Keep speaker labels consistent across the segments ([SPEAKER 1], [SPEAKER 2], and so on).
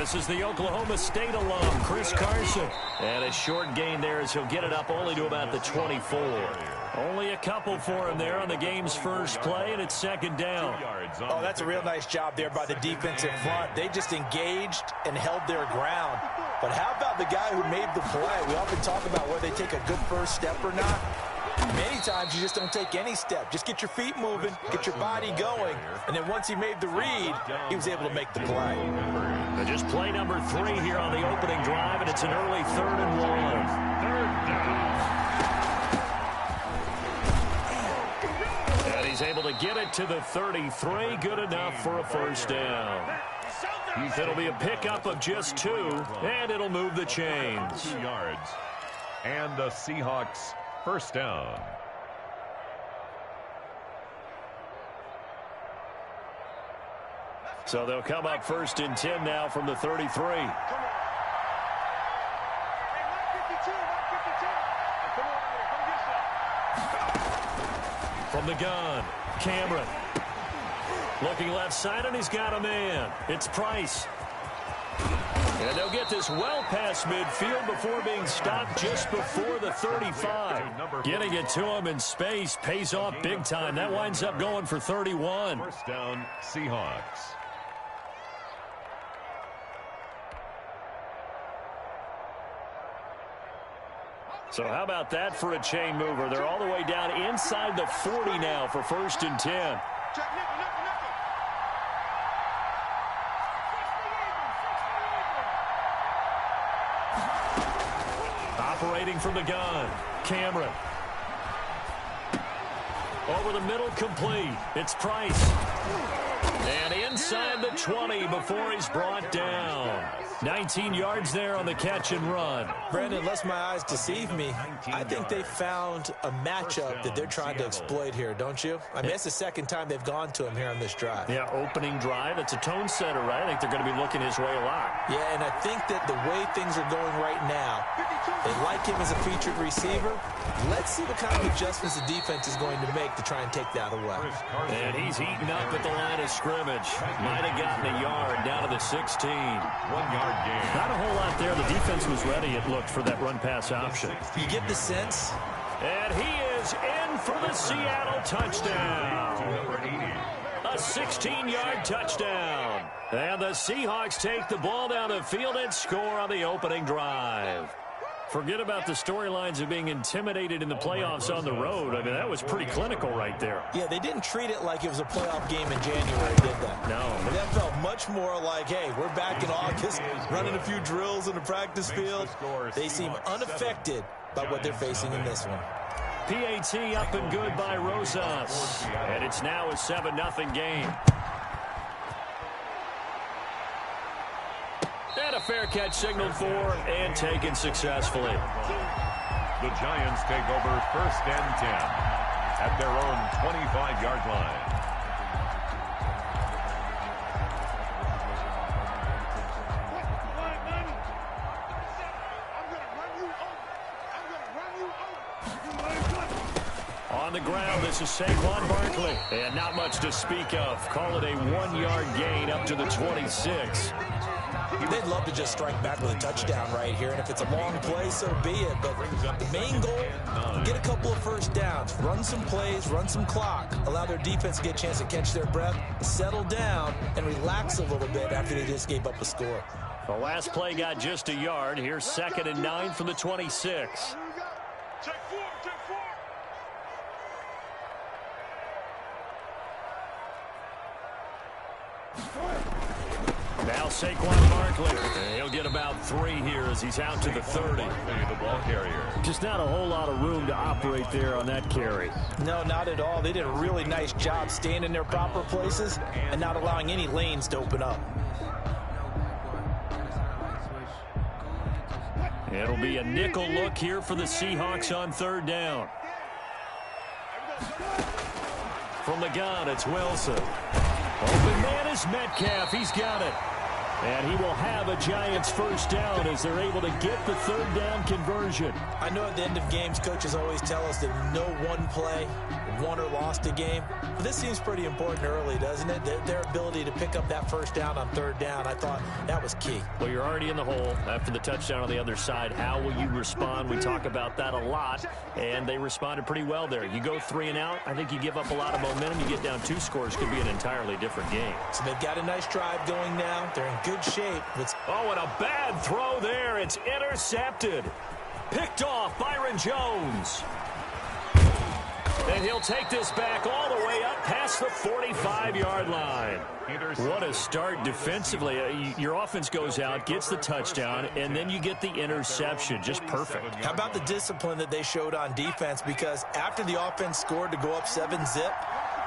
[SPEAKER 1] This is the Oklahoma State alum, Chris Carson. And a short gain there as he'll get it up only to about the 24. Only a couple for him there on the game's first play, and it's second down.
[SPEAKER 2] Oh, that's a real nice job there by the defensive front. They just engaged and held their ground. But how about the guy who made the play? We often talk about whether they take a good first step or not. Many times you just don't take any step. Just get your feet moving, get your body going, and then once he made the read, he was able to make the play.
[SPEAKER 1] And just play number 3 here on the opening drive, and it's an early 3rd and 1. Third down. And he's able to get it to the 33. Good enough for a first down. It'll be a pickup of just 2, and it'll move the chains.
[SPEAKER 3] 2 yards. And the Seahawks first down.
[SPEAKER 1] So they'll come up 1st and 10 now from the 33. From the gun, Cameron. Looking left side, and he's got a man. It's Price. And they'll get this well past midfield before being stopped just before the 35. Getting it to him in space pays off big time. That winds up going for 31.
[SPEAKER 3] First down, Seahawks.
[SPEAKER 1] So how about that for a chain mover? They're all the way down inside the 40 now for 1st and 10. Operating from the gun, Cameron. Over the middle, complete. It's Price. And inside the 20 before he's brought down. 19 yards there on the catch and run.
[SPEAKER 2] Brandon, unless my eyes deceive me, I think they found a matchup that they're trying to exploit here, don't you? I mean, it's the second time they've gone to him here on this drive.
[SPEAKER 1] Yeah, opening drive. It's a tone setter, right? I think they're going to be looking his way a lot.
[SPEAKER 2] Yeah, and I think that the way things are going right now, they like him as a featured receiver. Let's see what kind of adjustments the defense is going to make to try and take that away.
[SPEAKER 1] And he's eaten up at the line of scrimmage. Might have gotten a yard down to the 16.
[SPEAKER 3] 1 yard gain.
[SPEAKER 1] Not a whole lot there. The defense was ready, it looked, for that run-pass option.
[SPEAKER 2] You get the sense.
[SPEAKER 1] And he is in for the Seattle touchdown. A 16-yard touchdown. And the Seahawks take the ball down the field and score on the opening drive. Forget about the storylines of being intimidated in the playoffs on the road. I mean, that was pretty clinical right there.
[SPEAKER 2] Yeah, they didn't treat it like it was a playoff game in January, did they?
[SPEAKER 1] No.
[SPEAKER 2] That felt much more like, hey, we're back in August, running a few drills in the practice field. They seem unaffected by what they're facing in this one.
[SPEAKER 1] PAT up and good by Rosas. And it's now a 7-0 game. And a fair catch signaled for and taken successfully.
[SPEAKER 3] The Giants take over 1st and 10 at their own 25-yard line.
[SPEAKER 1] On the ground, this is Saquon Barkley. And not much to speak of. Call it a 1-yard gain up to the 26.
[SPEAKER 2] They'd love to just strike back with a touchdown right here, and if it's a long play, so be it. But the main goal, get a couple of first downs, run some plays, run some clock, allow their defense to get a chance to catch their breath, settle down, and relax a little bit after they just gave up a score.
[SPEAKER 1] The last play got just a yard. Here's 2nd and 9 from the 26. Now Saquon Barkley. He'll get about 3 here as he's out to the 30.
[SPEAKER 3] The ball carrier.
[SPEAKER 1] Just not a whole lot of room to operate there on that carry.
[SPEAKER 2] No, not at all. They did a really nice job staying in their proper places and not allowing any lanes to open up.
[SPEAKER 1] It'll be a nickel look here for the Seahawks on 3rd down. From the gun, it's Wilson. Open man is Metcalf. He's got it. And he will have a Giants first down as they're able to get the third down conversion.
[SPEAKER 2] I know at the end of games, coaches always tell us that no one play won or lost a game. But this seems pretty important early, doesn't it? Their ability to pick up that first down on third down, I thought that was key.
[SPEAKER 1] Well, you're already in the hole after the touchdown on the other side. How will you respond? We talk about that a lot, and they responded pretty well there. You go 3 and out, I think you give up a lot of momentum. You get down 2 scores, could be an entirely different game.
[SPEAKER 2] So they've got a nice drive going now. They're in good shape.
[SPEAKER 1] Oh, and a bad throw there. It's intercepted. Picked off Byron Jones. And he'll take this back all the way up past the 45-yard line. What a start defensively. Your offense goes out, gets the touchdown, and then you get the interception. Just perfect.
[SPEAKER 2] How about the discipline that they showed on defense? Because after the offense scored to go up 7-zip,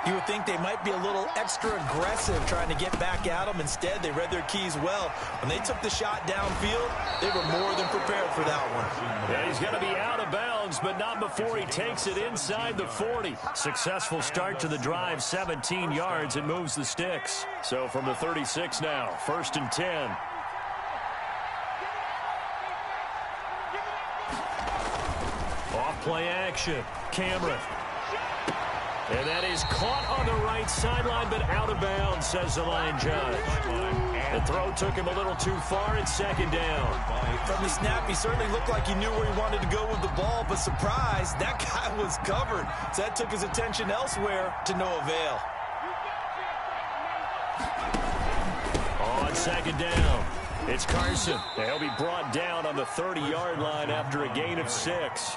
[SPEAKER 2] you would think they might be a little extra aggressive trying to get back at them. Instead, they read their keys well. When they took the shot downfield, they were more than prepared for that one.
[SPEAKER 1] Yeah, he's going to be out of bounds, but not before he takes it inside the 40. Successful start to the drive, 17 yards, and moves the sticks. So from the 36 now, 1st and 10. Off play action. Cameron. And that is caught on the right sideline, but out of bounds, says the line judge. The throw took him a little too far. It's 2nd down.
[SPEAKER 2] From the snap, he certainly looked like he knew where he wanted to go with the ball, but surprise, that guy was covered. So that took his attention elsewhere to no avail.
[SPEAKER 1] On 2nd down, it's Carson. He'll be brought down on the 30-yard line after a gain of 6.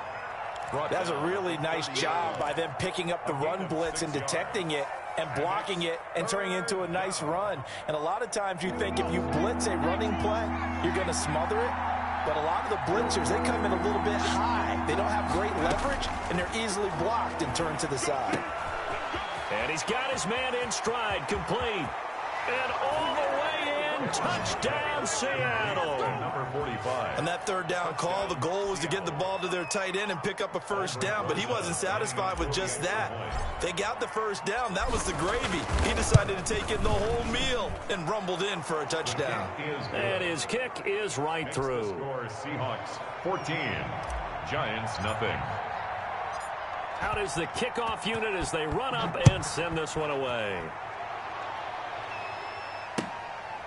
[SPEAKER 2] That was a really nice job by them picking up the run blitz and detecting it and blocking it and turning it into a nice run. And a lot of times you think if you blitz a running play, you're going to smother it. But a lot of the blitzers, they come in a little bit high. They don't have great leverage, and they're easily blocked and turned to the side.
[SPEAKER 1] And he's got his man in stride, complete. And all the way in, touchdown Seattle.
[SPEAKER 3] Number 45.
[SPEAKER 2] On that 3rd down call, the goal was to get the ball to their tight end and pick up a first down, but he wasn't satisfied with just that. They got the first down. That was the gravy. He decided to take in the whole meal and rumbled in for a touchdown.
[SPEAKER 1] And his kick is right through.
[SPEAKER 3] Score Seahawks 14, Giants nothing.
[SPEAKER 1] Out is the kickoff unit as they run up and send this one away.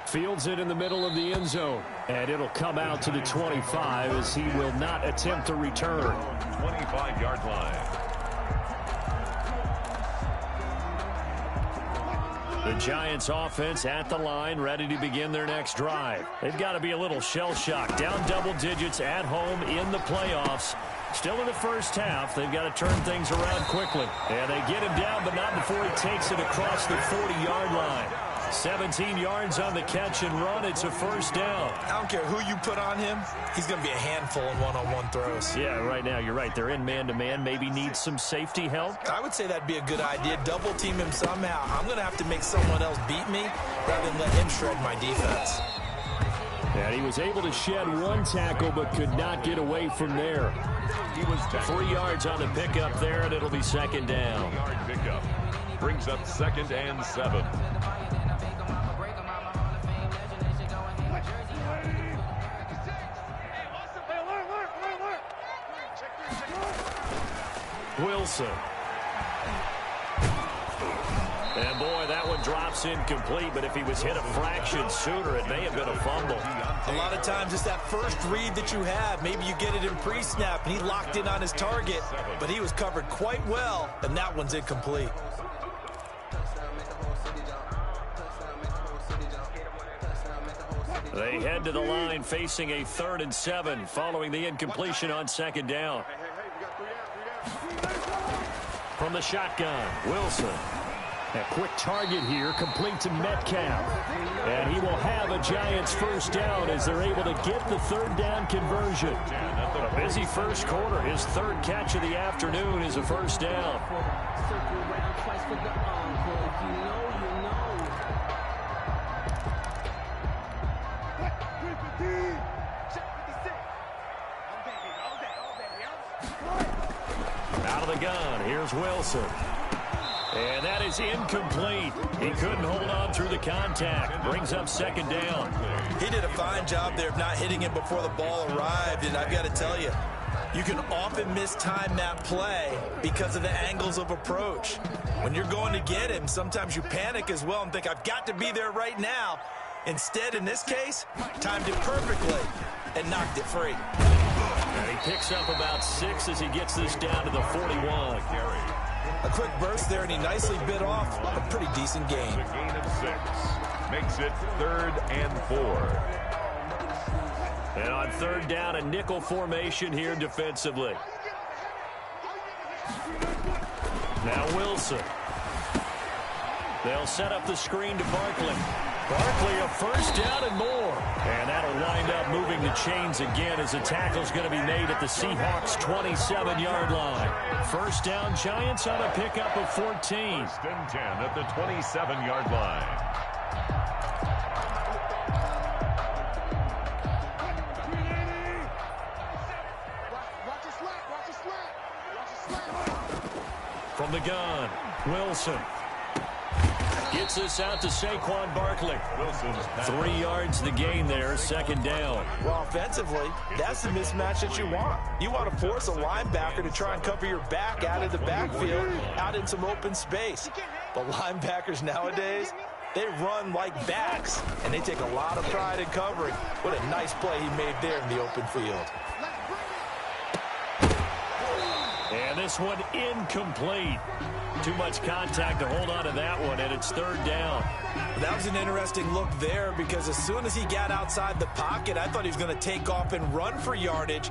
[SPEAKER 1] Fields it in the middle of the end zone. And it'll come out to the 25 as he will not attempt to return.
[SPEAKER 3] 25-yard line.
[SPEAKER 1] The Giants offense at the line, ready to begin their next drive. They've got to be a little shell-shocked. Down double digits at home in the playoffs. Still in the first half. They've got to turn things around quickly. And they get him down, but not before he takes it across the 40-yard line. 17 yards on the catch and run. It's a first down.
[SPEAKER 2] I don't care who you put on him. He's going to be a handful in one-on-one throws.
[SPEAKER 1] Yeah, right now you're right. They're in man-to-man. Maybe need some safety help.
[SPEAKER 2] I would say that'd be a good idea. Double team him somehow. I'm going to have to make someone else beat me rather than let him shred my defense.
[SPEAKER 1] And he was able to shed one tackle but could not get away from there.
[SPEAKER 3] He was
[SPEAKER 1] 3 yards on the pickup there, and it'll be 2nd down.
[SPEAKER 3] Yard pickup brings up 2nd and 7.
[SPEAKER 1] Wilson. And boy, that one drops incomplete, but if he was hit a fraction sooner, it may have been a fumble.
[SPEAKER 2] A lot of times it's that first read that you have. Maybe you get it in pre-snap, and he locked in on his target, but he was covered quite well, and that one's incomplete.
[SPEAKER 1] They head to the line facing a 3rd and 7 following the incompletion on 2nd down. From the shotgun, Wilson. A quick target here, complete to Metcalf. And he will have a Giants first down as they're able to get the 3rd down conversion. A busy first quarter. His 3rd catch of the afternoon is a first down. Out of the gun, here's Wilson. And that is incomplete. He couldn't hold on through the contact. Brings up 2nd down.
[SPEAKER 2] He did a fine job there of not hitting him before the ball arrived, and I've got to tell you, you can often mistime that play because of the angles of approach. When you're going to get him, sometimes you panic as well and think, I've got to be there right now. Instead, in this case, timed it perfectly and knocked it free.
[SPEAKER 1] And he picks up about 6 as he gets this down to the 41.
[SPEAKER 2] A quick burst there, and he nicely bit off a pretty decent gain.
[SPEAKER 3] The gain of 6 makes it 3rd and 4.
[SPEAKER 1] And on 3rd down, a nickel formation here defensively. Now Wilson. They'll set up the screen to Barkley. Barkley, a 1st down and more. And that'll wind up moving the chains again as the tackle's going to be made at the Seahawks' 27-yard line. 1st down, Giants on a pickup of 14.
[SPEAKER 3] 1st and 10 at the 27-yard line.
[SPEAKER 1] From the gun, Wilson. Gets this out to Saquon Barkley. 3 yards the gain there, 2nd down.
[SPEAKER 2] Well, offensively, that's the mismatch that you want. You want to force a linebacker to try and cover your back out of the backfield, out in some open space. But linebackers nowadays, they run like backs, and they take a lot of pride in covering. What a nice play he made there in the open field.
[SPEAKER 1] And this one incomplete. Too much contact to hold on to that one, and it's 3rd down.
[SPEAKER 2] That was an interesting look there because as soon as he got outside the pocket, I thought he was going to take off and run for yardage.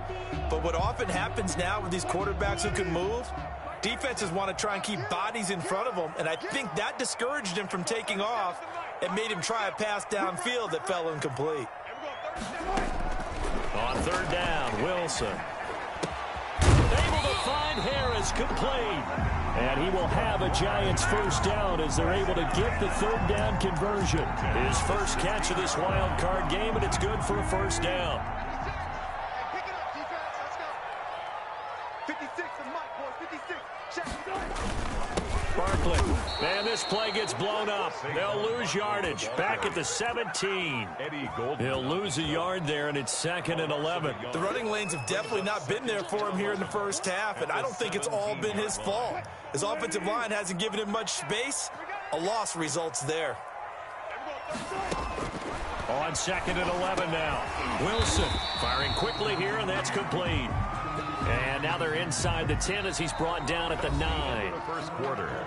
[SPEAKER 2] But what often happens now with these quarterbacks who can move, defenses want to try and keep bodies in front of them, and I think that discouraged him from taking off and made him try a pass downfield that fell incomplete.
[SPEAKER 1] On 3rd down, Wilson. Able to find Harris, complete. And he will have a Giants 1st down as they're able to get the 3rd down conversion. His first catch of this wild card game, and it's good for a 1st down.
[SPEAKER 4] Pick it up, defense. Let's go. 56 is Mike, boys. 56. Check.
[SPEAKER 1] Barkley. Man, this play gets blown up. They'll lose yardage. Back at the 17. He'll lose a yard there, and it's 2nd and 11.
[SPEAKER 2] The running lanes have definitely not been there for him here in the first half, and I don't think it's all been his fault. His offensive line hasn't given him much space. A loss results there.
[SPEAKER 1] On 2nd and 11 now. Wilson firing quickly here, and that's complete. And now they're inside the 10 as he's brought down at the 9.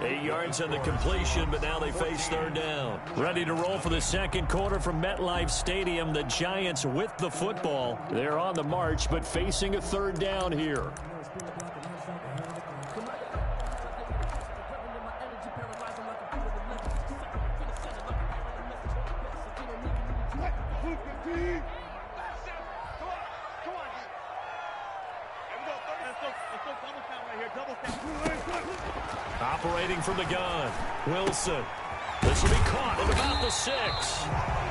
[SPEAKER 1] 8 yards on the completion, but now they face 3rd down. Ready to roll for the 2nd quarter from MetLife Stadium. The Giants with the football. They're on the march, but facing a 3rd down here. Operating from the gun, Wilson. This will be caught at about the 6.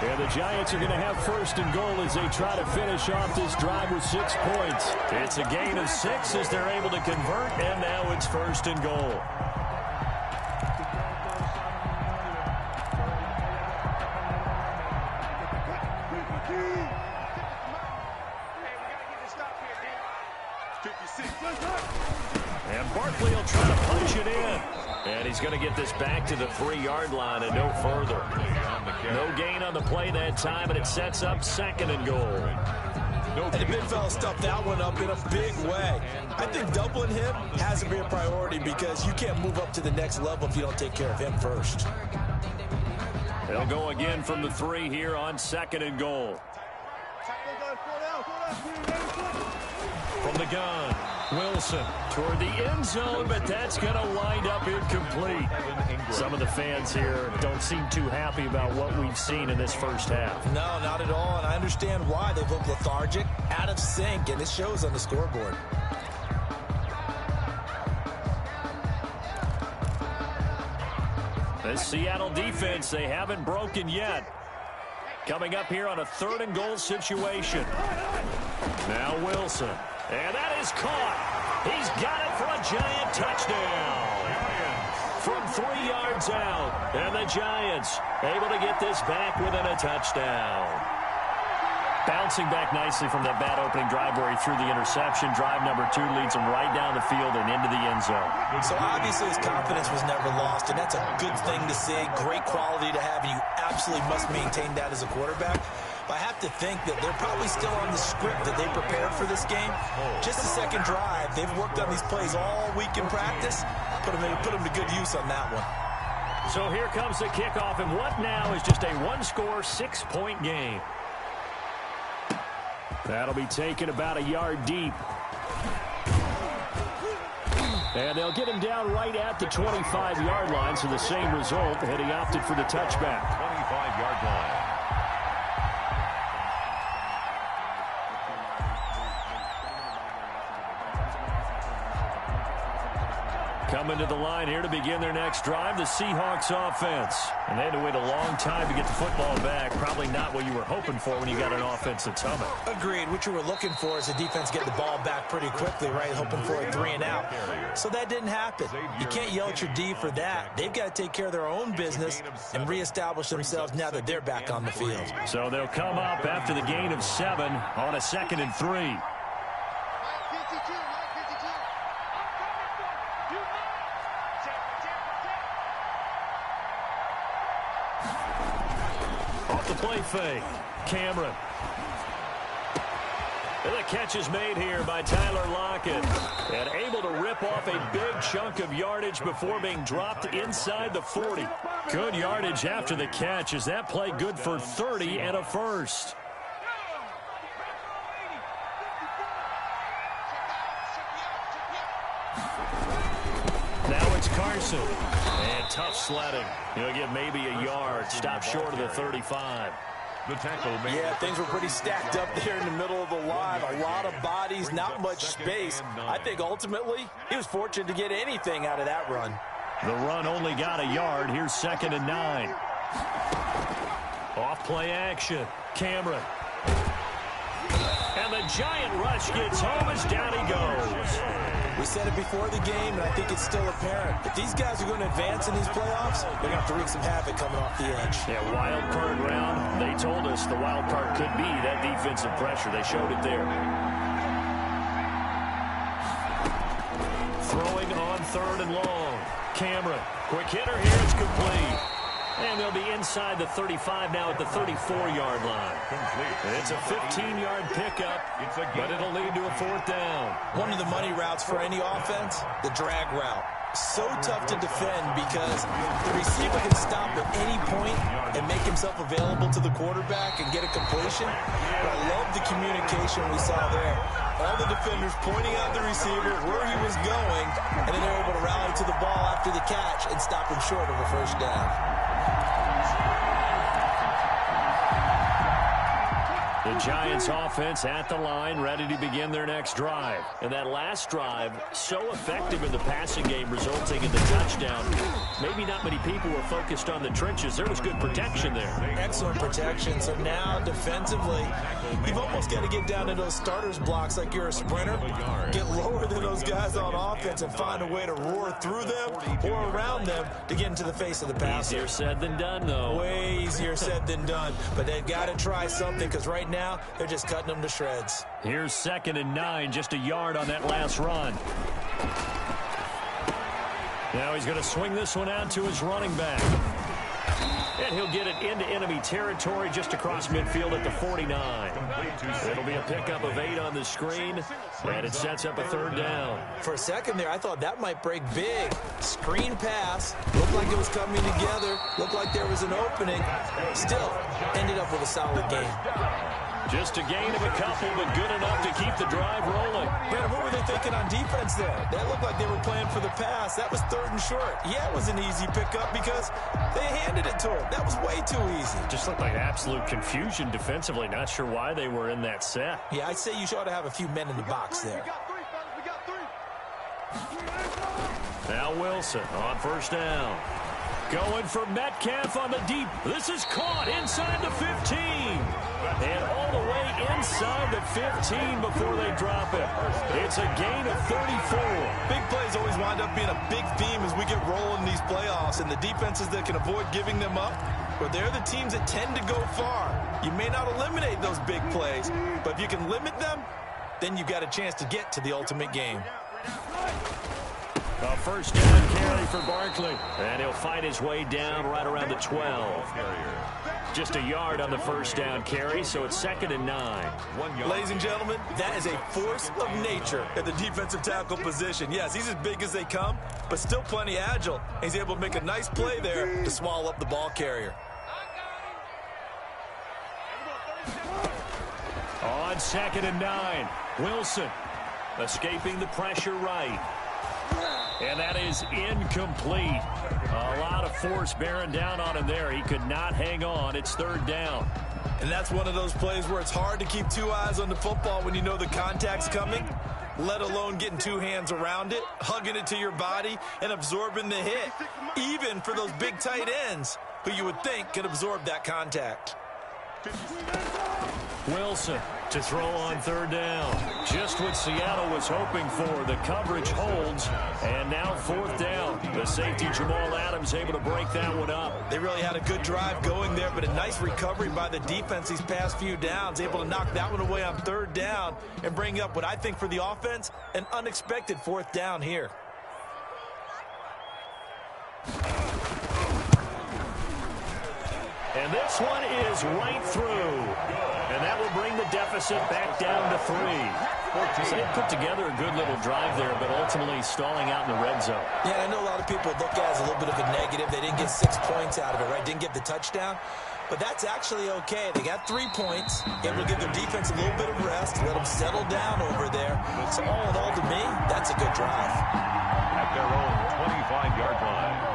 [SPEAKER 1] And the Giants are going to have 1st and goal as they try to finish off this drive with 6 points. It's a gain of 6 as they're able to convert, and now it's 1st and goal. And Barkley will try to punch it in. And he's going to get this back to the 3-yard line and no further. No gain on the play that time, and it sets up 2nd and goal.
[SPEAKER 2] And the big fella stuffed that one up in a big way. I think doubling him has to be a priority because you can't move up to the next level if you don't take care of him first.
[SPEAKER 1] They'll go again from the 3 here on 2nd and goal. From the gun, Wilson toward the end zone, but that's going to wind up incomplete. Some of the fans here don't seem too happy about what we've seen in this first half.
[SPEAKER 2] No, not at all, and I understand why. They've looked lethargic, out of sync, and it shows on the scoreboard.
[SPEAKER 1] The Seattle defense, they haven't broken yet. Coming up here on a 3rd and goal situation. Now Wilson. And that is caught. He's got it for a Giant touchdown. From 3 yards out. And the Giants able to get this back within a touchdown. Bouncing back nicely from that bad opening drive where he threw the interception. Drive number 2 leads him right down the field and into the end zone.
[SPEAKER 2] So obviously his confidence was never lost, and that's a good thing to see. Great quality to have, and you absolutely must maintain that as a quarterback. But I have to think that they're probably still on the script that they prepared for this game. Just the second drive. They've worked on these plays all week in practice. Put them to good use on that one.
[SPEAKER 1] So here comes the kickoff, and what now is just a one-score, 6-point game. That'll be taken about a yard deep. And they'll get him down right at the 25-yard line, so the same result, had he opted for the touchback.
[SPEAKER 3] 25-yard line.
[SPEAKER 1] Coming to the line here to begin their next drive, the Seahawks offense. And they had to wait a long time to get the football back. Probably not what you were hoping for when you got an offense that's humming.
[SPEAKER 2] Agreed. What you were looking for is the defense getting the ball back pretty quickly, right? Hoping for a 3 and out. So that didn't happen. You can't yell at your D for that. They've got to take care of their own business and reestablish themselves now that they're back on the field.
[SPEAKER 1] So they'll come up after the gain of 7 on a 2nd and 3. Play fake. Cameron. And the catch is made here by Tyler Lockett. And able to rip off a big chunk of yardage before being dropped inside the 40. Good yardage after the catch. Is that play good for 30 and a first? Now it's Carson. And tough sledding. He'll get maybe a yard. Stop short of the 35.
[SPEAKER 3] The tackle made.
[SPEAKER 2] Yeah, things were pretty stacked up there in the middle of the line. A lot of bodies, not much space. I think ultimately he was fortunate to get anything out of that run.
[SPEAKER 1] The run only got a yard. Here's 2nd and 9. Off play action. Cameron. And the giant rush gets home as down he goes.
[SPEAKER 2] We said it before the game, and I think it's still apparent. If these guys are going to advance in these playoffs, they're going to have to wreak some havoc coming off the edge.
[SPEAKER 1] Yeah, wild card round. They told us the wild card could be that defensive pressure. They showed it there. Throwing on 3rd and long. Cameron. Quick hitter here. It's complete. And they'll be inside the 35 now at the 34-yard line. It's a 15-yard pickup, but it'll lead to a 4th down.
[SPEAKER 2] One of the money routes for any offense, the drag route. So tough to defend because the receiver can stop at any point and make himself available to the quarterback and get a completion. But I love the communication we saw there. All the defenders pointing out the receiver where he was going, and then they're able to rally to the ball after the catch and stop him short of a 1st down.
[SPEAKER 1] The Giants offense at the line, ready to begin their next drive. And that last drive, so effective in the passing game, resulting in the touchdown. Maybe not many people were focused on the trenches. There was good protection there.
[SPEAKER 2] Excellent protection. So now defensively, you've almost got to get down to those starters blocks like you're a sprinter. Get lower than those guys on offense and find a way to roar through them or around them to get into the face of the passer.
[SPEAKER 1] Easier said than done, though.
[SPEAKER 2] Way easier said than done. But they've got to try something because right now they're just cutting them to shreds.
[SPEAKER 1] Here's 2nd and 9, just a yard on that last run. Now he's going to swing this one out to his running back. And he'll get it into enemy territory just across midfield at the 49. It'll be a pickup of 8 on the screen, and it sets up a 3rd down.
[SPEAKER 2] For a second there, I thought that might break big. Screen pass. Looked like it was coming together. Looked like there was an opening. Still, ended up with a solid game.
[SPEAKER 1] Just a gain of a couple, but good enough to keep the drive rolling.
[SPEAKER 2] Brandon, what were they thinking on defense there? That looked like they were playing for the pass. That was 3rd and short. Yeah, it was an easy pickup because they handed it to him. That was way too easy.
[SPEAKER 1] Just looked like absolute confusion defensively. Not sure why they were in that set.
[SPEAKER 2] Yeah, I'd say you ought to have a few men in the box there.
[SPEAKER 4] We got 3.
[SPEAKER 1] Now Wilson on 1st down. Going for Metcalf on the deep. This is caught inside the 15. And all the way inside the 15 before they drop it. It's a gain of 34.
[SPEAKER 5] Big plays always wind up being a big theme as we get rolling these playoffs. And the defenses that can avoid giving them up,
[SPEAKER 2] Well, they're the teams that tend to go far. You may not eliminate those big plays, but if you can limit them, then you've got a chance to get to the ultimate game.
[SPEAKER 1] A first down carry for Barkley. And he'll find his way down right around the 12. Just a yard on the first down carry, so it's 2nd and 9.
[SPEAKER 2] Ladies and gentlemen, that is a force of nature at the defensive tackle position. Yes, he's as big as they come, but still plenty agile. He's able to make a nice play there to swallow up the ball carrier.
[SPEAKER 1] On 2nd and 9, Wilson escaping the pressure right. And that is incomplete. A lot of force bearing down on him there. He could not hang on. It's 3rd down.
[SPEAKER 2] And that's one of those plays where it's hard to keep 2 eyes on the football when you know the contact's coming, let alone getting 2 hands around it, hugging it to your body, and absorbing the hit, even for those big tight ends who you would think could absorb that contact.
[SPEAKER 1] Wilson to throw on 3rd down. Just what Seattle was hoping for. The coverage holds, and now 4th down. The safety Jamal Adams able to break that one up.
[SPEAKER 2] They really had a good drive going there, but a nice recovery by the defense these past few downs, able to knock that one away on 3rd down and bring up what I think for the offense, an unexpected 4th down here.
[SPEAKER 1] And this one is right through. And that will bring the deficit back down to 3. So they put together a good little drive there, but ultimately stalling out in the red zone.
[SPEAKER 2] Yeah, I know a lot of people look at it as a little bit of a negative. They didn't get 6 points out of it, right? Didn't get the touchdown. But that's actually okay. They got 3 points, able to give their defense a little bit of rest, let them settle down over there. So all in all, to me, that's a good drive.
[SPEAKER 3] At their own 25-yard line.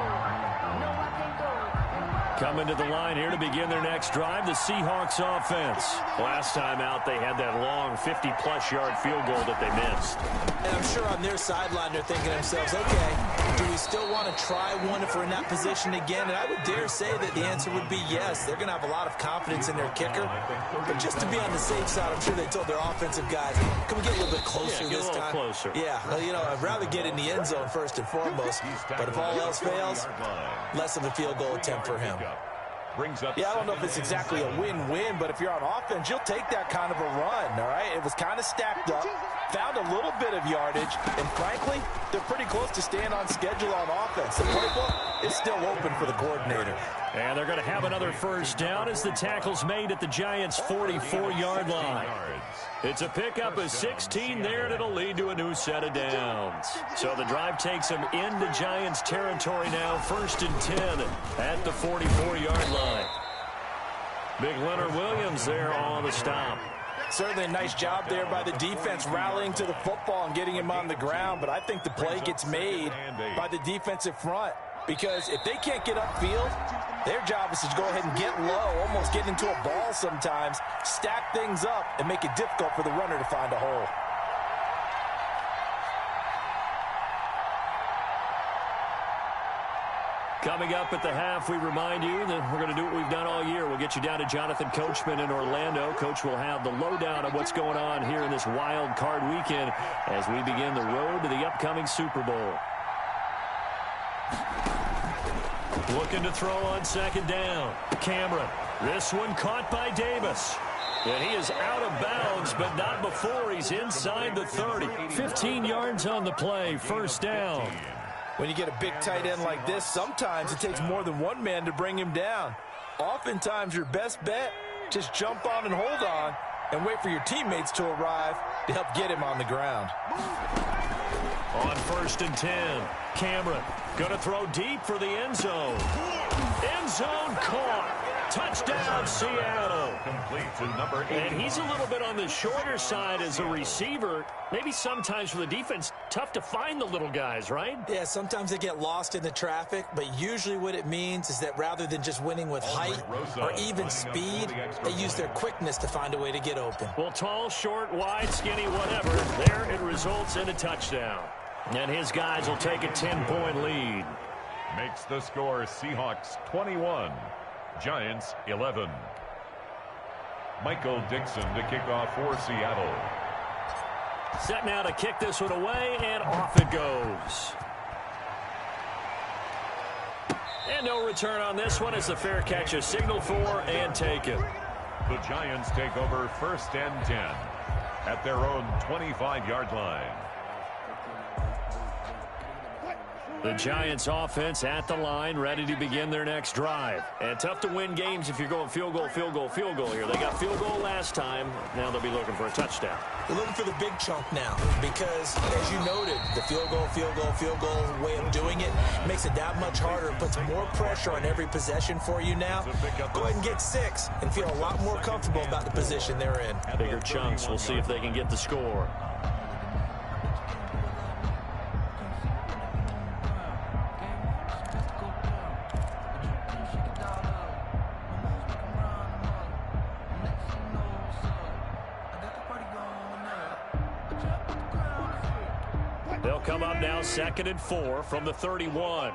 [SPEAKER 1] Coming to the line here to begin their next drive, the Seahawks offense. Last time out, they had that long 50-plus yard field goal that they missed.
[SPEAKER 2] And I'm sure on their sideline, they're thinking to themselves, okay, do we still want to try one if we're in that position again? And I would dare say that the answer would be yes. They're going to have a lot of confidence in their kicker. But just to be on the safe side, I'm sure they told their offensive guys, can we get a little bit closer this time?
[SPEAKER 1] Closer.
[SPEAKER 2] Yeah, well, you know, I'd rather get in the end zone first and foremost. But if all else fails, less of a field goal attempt for him. Yeah, I don't know if it's exactly a win-win, but if you're on offense, you'll take that kind of a run, all right? It was kind of stacked up, found a little bit of yardage, and frankly, they're pretty close to staying on schedule on offense. The playbook is still open for the coordinator.
[SPEAKER 1] And they're going to have another first down as the tackle's made at the Giants' 44-yard line. It's a pickup of 16 there, and it'll lead to a new set of downs. So the drive takes them into Giants territory now, 1st and 10 at the 44-yard line. Big Leonard Williams there on the stop.
[SPEAKER 2] Certainly a nice job there by the defense rallying to the football and getting him on the ground, but I think the play gets made by the defensive front because if they can't get upfield, their job is to go ahead and get low, almost get into a ball sometimes, stack things up, and make it difficult for the runner to find a hole.
[SPEAKER 1] Coming up at the half, we remind you that we're going to do what we've done all year. We'll get you down to Jonathan Coachman in Orlando. Coach will have the lowdown of what's going on here in this wild card weekend as we begin the road to the upcoming Super Bowl. Looking to throw on 2nd down. Cameron. This one caught by Davis. And he is out of bounds, but not before he's inside the 30. 15 yards on the play, 1st down.
[SPEAKER 2] When you get a big tight end like this, sometimes it takes more than one man to bring him down. Oftentimes, your best bet, just jump on and hold on and wait for your teammates to arrive to help get him on the ground.
[SPEAKER 1] On 1st and 10, Cameron going to throw deep for the end zone. End zone caught. Touchdown, Seattle.
[SPEAKER 3] Complete to number 8.
[SPEAKER 1] And he's a little bit on the shorter side as a receiver. Maybe sometimes for the defense, tough to find the little guys, right?
[SPEAKER 2] Yeah, sometimes they get lost in the traffic, but usually what it means is that rather than just winning with height or even speed, they use their quickness to find a way to get open.
[SPEAKER 1] Well, tall, short, wide, skinny, whatever, there it results in a touchdown. And his guys will take a 10-point lead.
[SPEAKER 3] Makes the score Seahawks 21. Giants 11. Michael Dixon to kick off for Seattle.
[SPEAKER 1] Set now to kick this one away, and off it goes. And no return on this one as the fair catch is signaled for and taken.
[SPEAKER 3] The Giants take over 1st and 10 at their own 25-yard line.
[SPEAKER 1] The Giants offense at the line, ready to begin their next drive. And tough to win games if you're going field goal, field goal, field goal here. They got field goal last time. Now they'll be looking for a touchdown.
[SPEAKER 2] They're looking for the big chunk now because, as you noted, the field goal way of doing it makes it that much harder. It puts more pressure on every possession for you now. Go ahead and get 6 and feel a lot more comfortable about the position they're in.
[SPEAKER 1] Bigger chunks. We'll see if they can get the score. They'll come up now 2nd and 4 from the 31.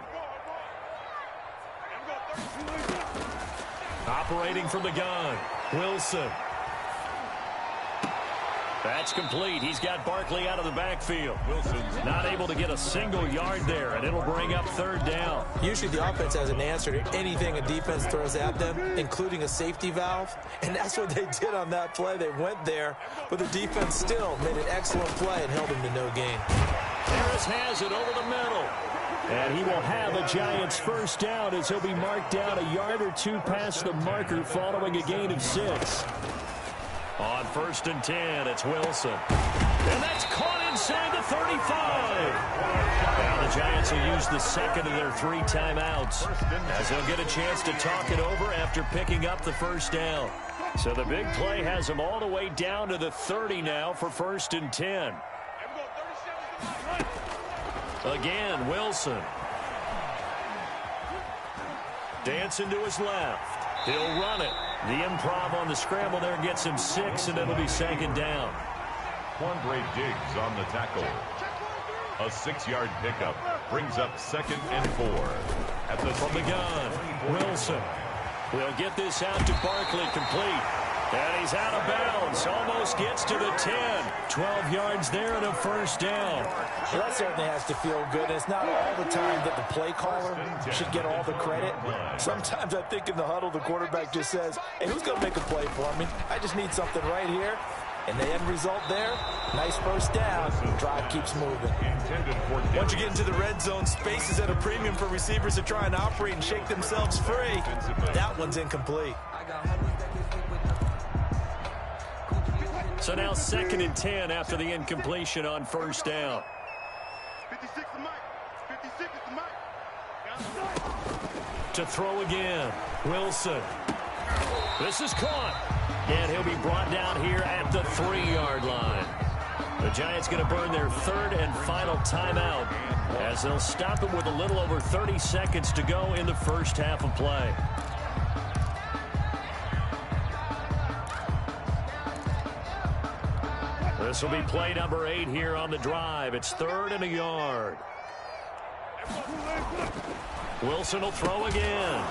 [SPEAKER 1] Operating from the gun, Wilson. That's complete. He's got Barkley out of the backfield. Wilson's not able to get a single yard there, and it'll bring up 3rd down.
[SPEAKER 2] Usually the offense has an answer to anything a defense throws at them, including a safety valve. And that's what they did on that play. They went there, but the defense still made an excellent play and held them to no gain.
[SPEAKER 1] Harris has it over the middle. And he will have a Giants 1st down as he'll be marked down a yard or 2 past the marker following a gain of 6. On 1st and 10, it's Wilson. And that's caught inside the 35. Now the Giants will use the 2nd of their 3 timeouts as they'll get a chance to talk it over after picking up the 1st down. So the big play has them all the way down to the 30 now for 1st and 10. Again, Wilson. Dancing to his left. He'll run it. The improv on the scramble there gets him 6, and it'll be 2nd down.
[SPEAKER 3] Quandre Diggs on the tackle. A 6-yard pickup brings up 2nd and 4. At the
[SPEAKER 1] from the gun, Wilson will get this out to Barkley, complete. And he's out of bounds. Almost gets to the 10. 12 yards there and a 1st down.
[SPEAKER 2] Well, that certainly has to feel good. And it's not all the time that the play caller should get all the credit. Sometimes I think in the huddle, the quarterback just says, hey, who's going to make a play for me? I just need something right here. And the end result there, nice 1st down. The drive keeps moving. Once you get into the red zone, space is at a premium for receivers to try and operate and shake themselves free. That one's incomplete.
[SPEAKER 1] So now 2nd and 10 after the incompletion on 1st down.
[SPEAKER 4] 56 to Mike. 56 to Mike.
[SPEAKER 1] To throw again, Wilson. This is caught. And he'll be brought down here at the 3-yard line. The Giants going to burn their 3rd and final timeout as they'll stop it with a little over 30 seconds to go in the 1st half of play. This will be play number 8 here on the drive. It's 3rd and a yard. Wilson will throw again.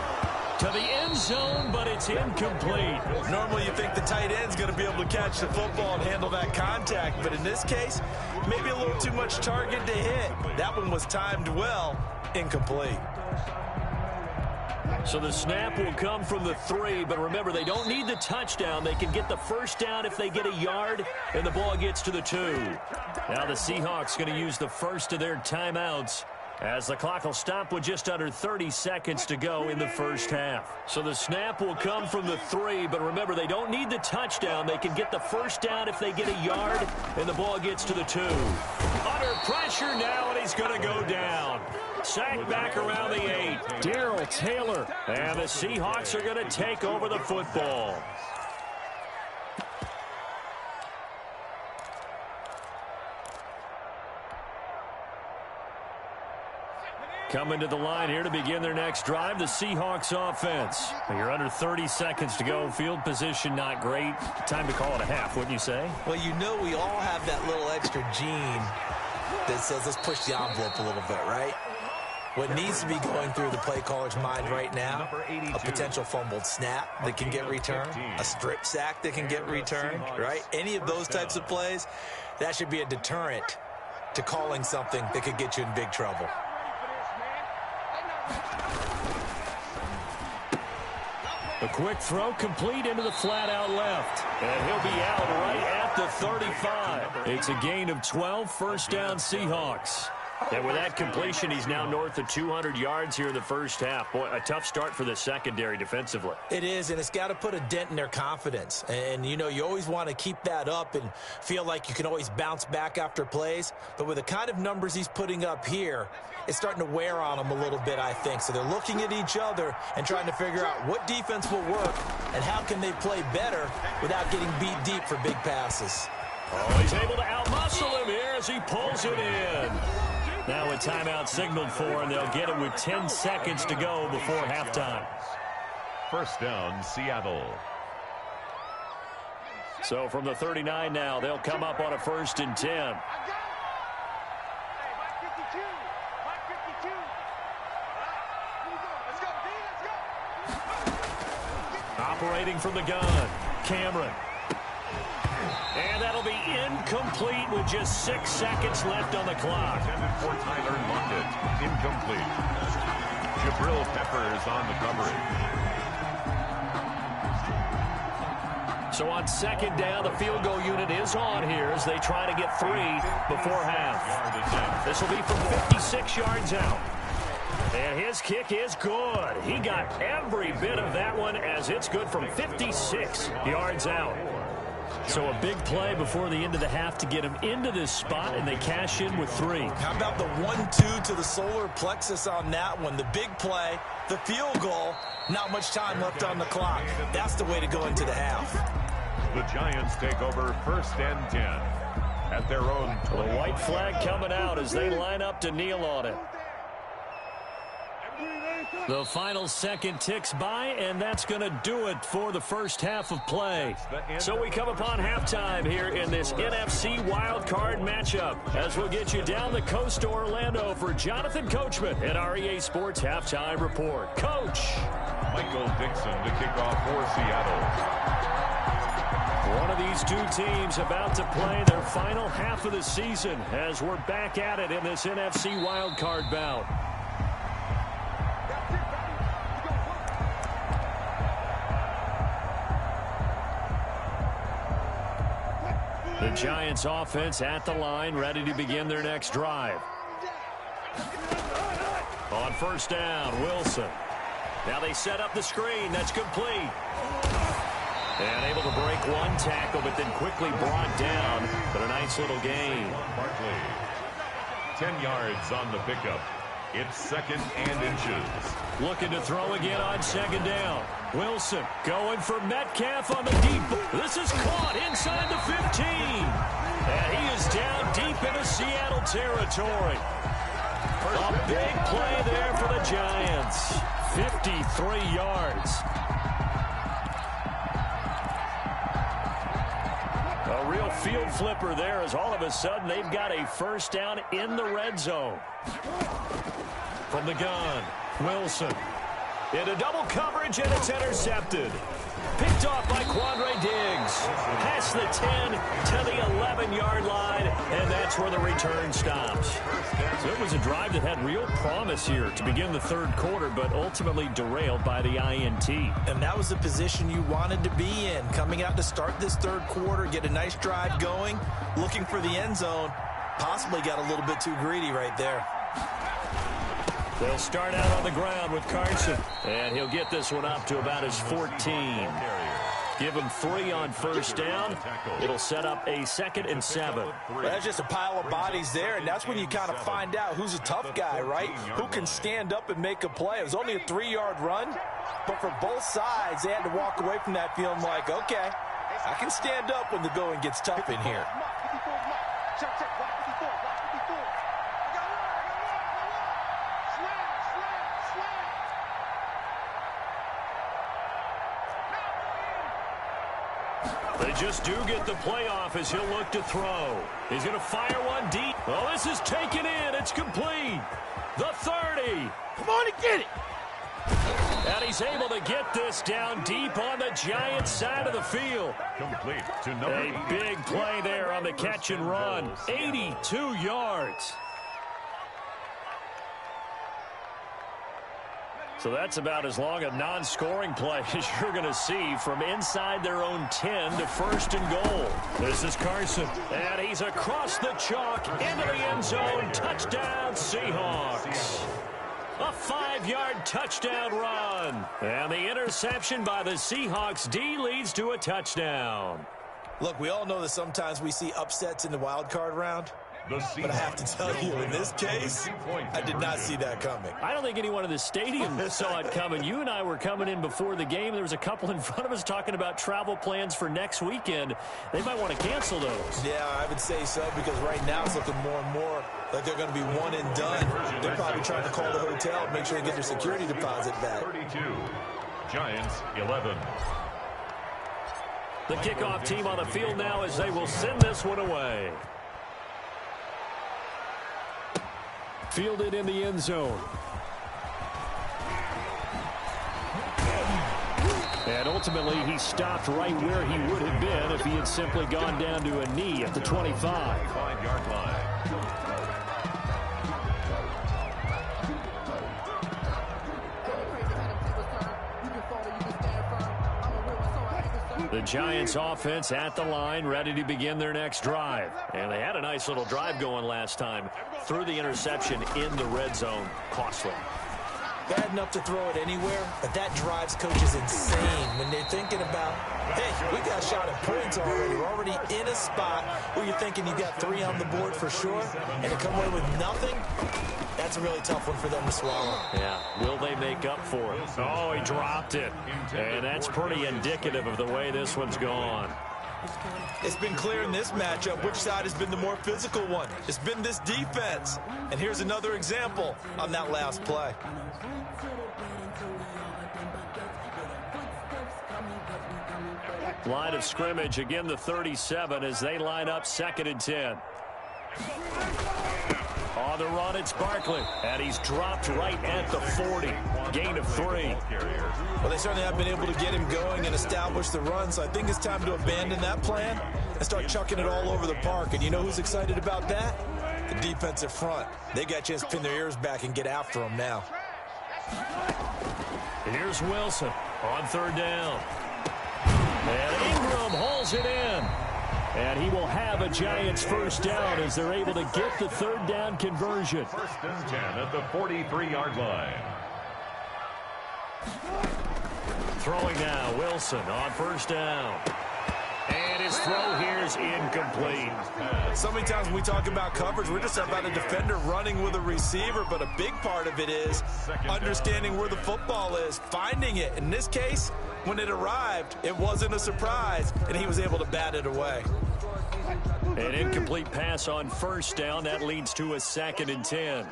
[SPEAKER 1] To the end zone, but it's incomplete.
[SPEAKER 2] Normally you think the tight end's going to be able to catch the football and handle that contact, but in this case, maybe a little too much target to hit. That one was timed well, incomplete.
[SPEAKER 1] So the snap will come from the 3, but remember, they don't need the touchdown. They can get the 1st down if they get a yard, and the ball gets to the 2. Now the Seahawks going to use the 1st of their timeouts as the clock will stop with just under 30 seconds to go in the 1st half. So the snap will come from the 3, but remember, they don't need the touchdown. They can get the 1st down if they get a yard, and the ball gets to the 2. Under pressure now, and he's going to go down. Sacked back around the 8. Darrell Taylor. And the Seahawks are going to take over the football. Coming to the line here to begin their next drive, the Seahawks offense. You're under 30 seconds to go. Field position not great. Time to call it a half, wouldn't you say?
[SPEAKER 2] Well, you know we all have that little extra gene that says let's push the envelope a little bit, right? What needs to be going through the play caller's mind right now, a potential fumbled snap that can get returned, a strip sack that can get returned, right? Any of those types of plays, that should be a deterrent to calling something that could get you in big trouble.
[SPEAKER 1] A quick throw complete into the flat out left. And he'll be out right at the 35. It's a gain of 12, first down Seahawks. And with that completion, he's now north of 200 yards here in the first half. Boy, a tough start for the secondary defensively.
[SPEAKER 2] It is, and it's got to put a dent in their confidence. And, you know, you always want to keep that up and feel like you can always bounce back after plays. But with the kind of numbers he's putting up here, it's starting to wear on them a little bit, I think. So they're looking at each other and trying to figure out what defense will work and how can they play better without getting beat deep for big passes.
[SPEAKER 1] Oh, he's able to outmuscle him here as he pulls it in. Now a timeout signaled for, and they'll get it with 10 seconds to go before halftime.
[SPEAKER 3] First down, Seattle.
[SPEAKER 1] So from the 39 now, they'll come up on a 1st and 10. Operating from the gun, Cameron. And that'll be incomplete with just 6 seconds left on the clock.
[SPEAKER 3] Intended for Tyler Lockett. Incomplete. Jabril Peppers on the coverage.
[SPEAKER 1] So on 2nd down, the field goal unit is on here as they try to get 3 before half. This will be from 56 yards out. And his kick is good. He got every bit of that one as it's good from 56 yards out. So a big play before the end of the half to get him into this spot, and they cash in with 3.
[SPEAKER 2] How about the 1-2 to the solar plexus on that one? The big play, the field goal, not much time left on the clock. That's the way to go into the half.
[SPEAKER 3] The Giants take over 1st and 10 at their own 20.
[SPEAKER 1] The white flag coming out as they line up to kneel on it. The final second ticks by, and that's going to do it for the first half of play. So we come upon halftime here in this NFC Wildcard matchup as we'll get you down the coast to Orlando for Jonathan Coachman at our EA Sports Halftime Report. Coach.
[SPEAKER 3] Michael Dixon to kick off for Seattle.
[SPEAKER 1] One of these two teams about to play their final half of the season as we're back at it in this NFC Wildcard bout. The Giants offense at the line, ready to begin their next drive. On 1st down, Wilson. Now they set up the screen. That's complete. And able to break one tackle, but then quickly brought down. But a nice little gain.
[SPEAKER 3] Barkley. 10 yards on the pickup. It's 2nd and inches.
[SPEAKER 1] Looking to throw again on 2nd down. Wilson going for Metcalf on the deep. This is caught inside the 15. And he is down deep into Seattle territory. A big play there for the Giants. 53 yards. A real field flipper there as all of a sudden they've got a 1st down in the red zone. From the gun, Wilson. Into double coverage, and it's intercepted. Picked off by Quandre Diggs. Past the 10 to the 11-yard line, and that's where the return stops. So it was a drive that had real promise here to begin the 3rd quarter, but ultimately derailed by the INT.
[SPEAKER 2] And that was the position you wanted to be in. Coming out to start this 3rd quarter, get a nice drive going, looking for the end zone. Possibly got a little bit too greedy right there.
[SPEAKER 1] They'll start out on the ground with Carson. And he'll get this one up to about his 14. Give him 3 on 1st down. It'll set up a 2nd and 7.
[SPEAKER 2] Well, that's just a pile of bodies there, and that's when you kind of find out who's a tough guy, right? Who can stand up and make a play. It was only a 3-yard run, but for both sides, they had to walk away from that feeling like, okay, I can stand up when the going gets tough in here.
[SPEAKER 1] They just do get the playoff as he'll look to throw. He's going to fire one deep. Well, this is taken in. It's complete. The 30.
[SPEAKER 5] Come on and get it.
[SPEAKER 1] And he's able to get this down deep on the Giants side of the field.
[SPEAKER 3] Complete to number 80.
[SPEAKER 1] A big play there on the catch and run. 82 yards. So that's about as long a non-scoring play as you're going to see from inside their own 10 to first and goal. This is Carson. And he's across the chalk into the end zone. Touchdown, Seahawks. A 5-yard touchdown run. And the interception by the Seahawks D leads to a touchdown.
[SPEAKER 2] Look, we all know that sometimes we see upsets in the wild card round. But I have to tell you, in this case, I did not see that coming.
[SPEAKER 1] I don't think anyone in the stadium saw it coming. You and I were coming in before the game. There was a couple in front of us talking about travel plans for next weekend. They might want to cancel those.
[SPEAKER 2] Yeah, I would say so, because right now it's looking more and more like they're going to be one and done. They're probably trying to call the hotel and make sure they get their security deposit back.
[SPEAKER 3] 32, Giants 11.
[SPEAKER 1] The kickoff team on the field now as they will send this one away. Fielded in the end zone. And ultimately, he stopped right where he would have been if he had simply gone down to a knee at the 25.
[SPEAKER 3] 5-yard line.
[SPEAKER 1] The Giants offense at the line, ready to begin their next drive. And they had a nice little drive going last time. Threw the interception in the red zone. Costly.
[SPEAKER 2] Bad enough to throw it anywhere, but that drives coaches insane when they're thinking about, hey, we got a shot at points already. We're already in a spot where you're thinking you got 3 on the board for sure, and to come away with nothing, that's a really tough one for them to swallow.
[SPEAKER 1] Yeah, will they make up for it? Oh, he dropped it. And that's pretty indicative of the way this one's gone.
[SPEAKER 2] It's been clear in this matchup which side has been the more physical one. It's been this defense. And here's another example on that last play.
[SPEAKER 1] Line of scrimmage, again the 37 as they line up 2nd and 10. On the run, it's Barkley. And he's dropped right at the 40. Gain of 3.
[SPEAKER 2] Well, they certainly have been able to get him going and establish the run, so I think it's time to abandon that plan and start chucking it all over the park. And you know who's excited about that? The defensive front. They got a chance to pin their ears back and get after him now.
[SPEAKER 1] Here's Wilson on 3rd down. And Ingram hauls it in. And he will have a Giants first down as they're able to get the 3rd down conversion.
[SPEAKER 3] 1st and 10 at the 43-yard line.
[SPEAKER 1] Throwing now, Wilson on 1st down. And his throw here is incomplete.
[SPEAKER 2] So many times when we talk about coverage, we're just about a defender running with a receiver, but a big part of it is understanding where the football is, finding it. In this case, when it arrived, it wasn't a surprise, and he was able to bat it away.
[SPEAKER 1] An incomplete pass on 1st down. That leads to a 2nd and 10.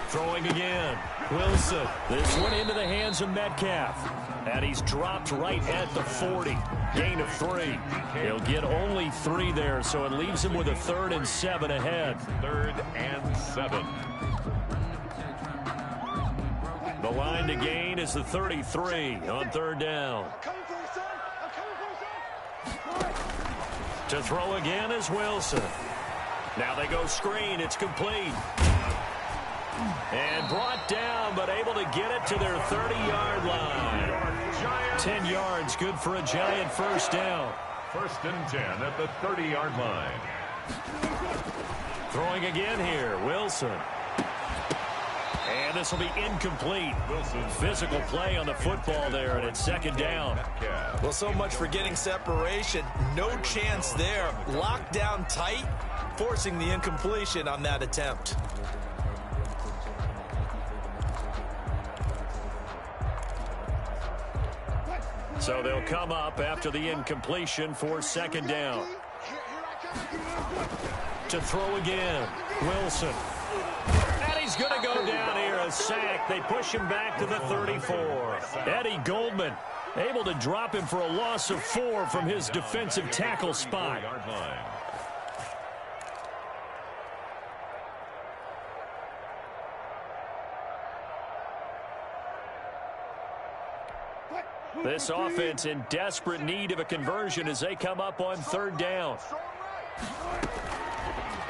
[SPEAKER 1] Throwing again. Wilson. This one into the hands of Metcalf. And he's dropped right at the 40. Gain of 3. He'll get only 3 there, so it leaves him with a 3rd and 7 ahead.
[SPEAKER 3] 3rd and 7.
[SPEAKER 1] The line to gain is the 33 on 3rd down. To throw again is Wilson. Now they go screen. It's complete. And brought down, but able to get it to their 30-yard line. 10 yards, good for a Giant first down.
[SPEAKER 3] 1st and 10 at the 30-yard line.
[SPEAKER 1] Throwing again here, Wilson. And this will be incomplete.
[SPEAKER 3] Wilson.
[SPEAKER 1] Physical play on the football there, and it's 2nd down.
[SPEAKER 2] Well, so much for getting separation. No chance there. Locked down tight, forcing the incompletion on that attempt.
[SPEAKER 1] So they'll come up after the incompletion for 2nd down. To throw again, Wilson. And he's going to go down here, a sack. They push him back to the 34. Eddie Goldman able to drop him for a loss of 4 from his defensive tackle spot. This offense in desperate need of a conversion as they come up on 3rd down.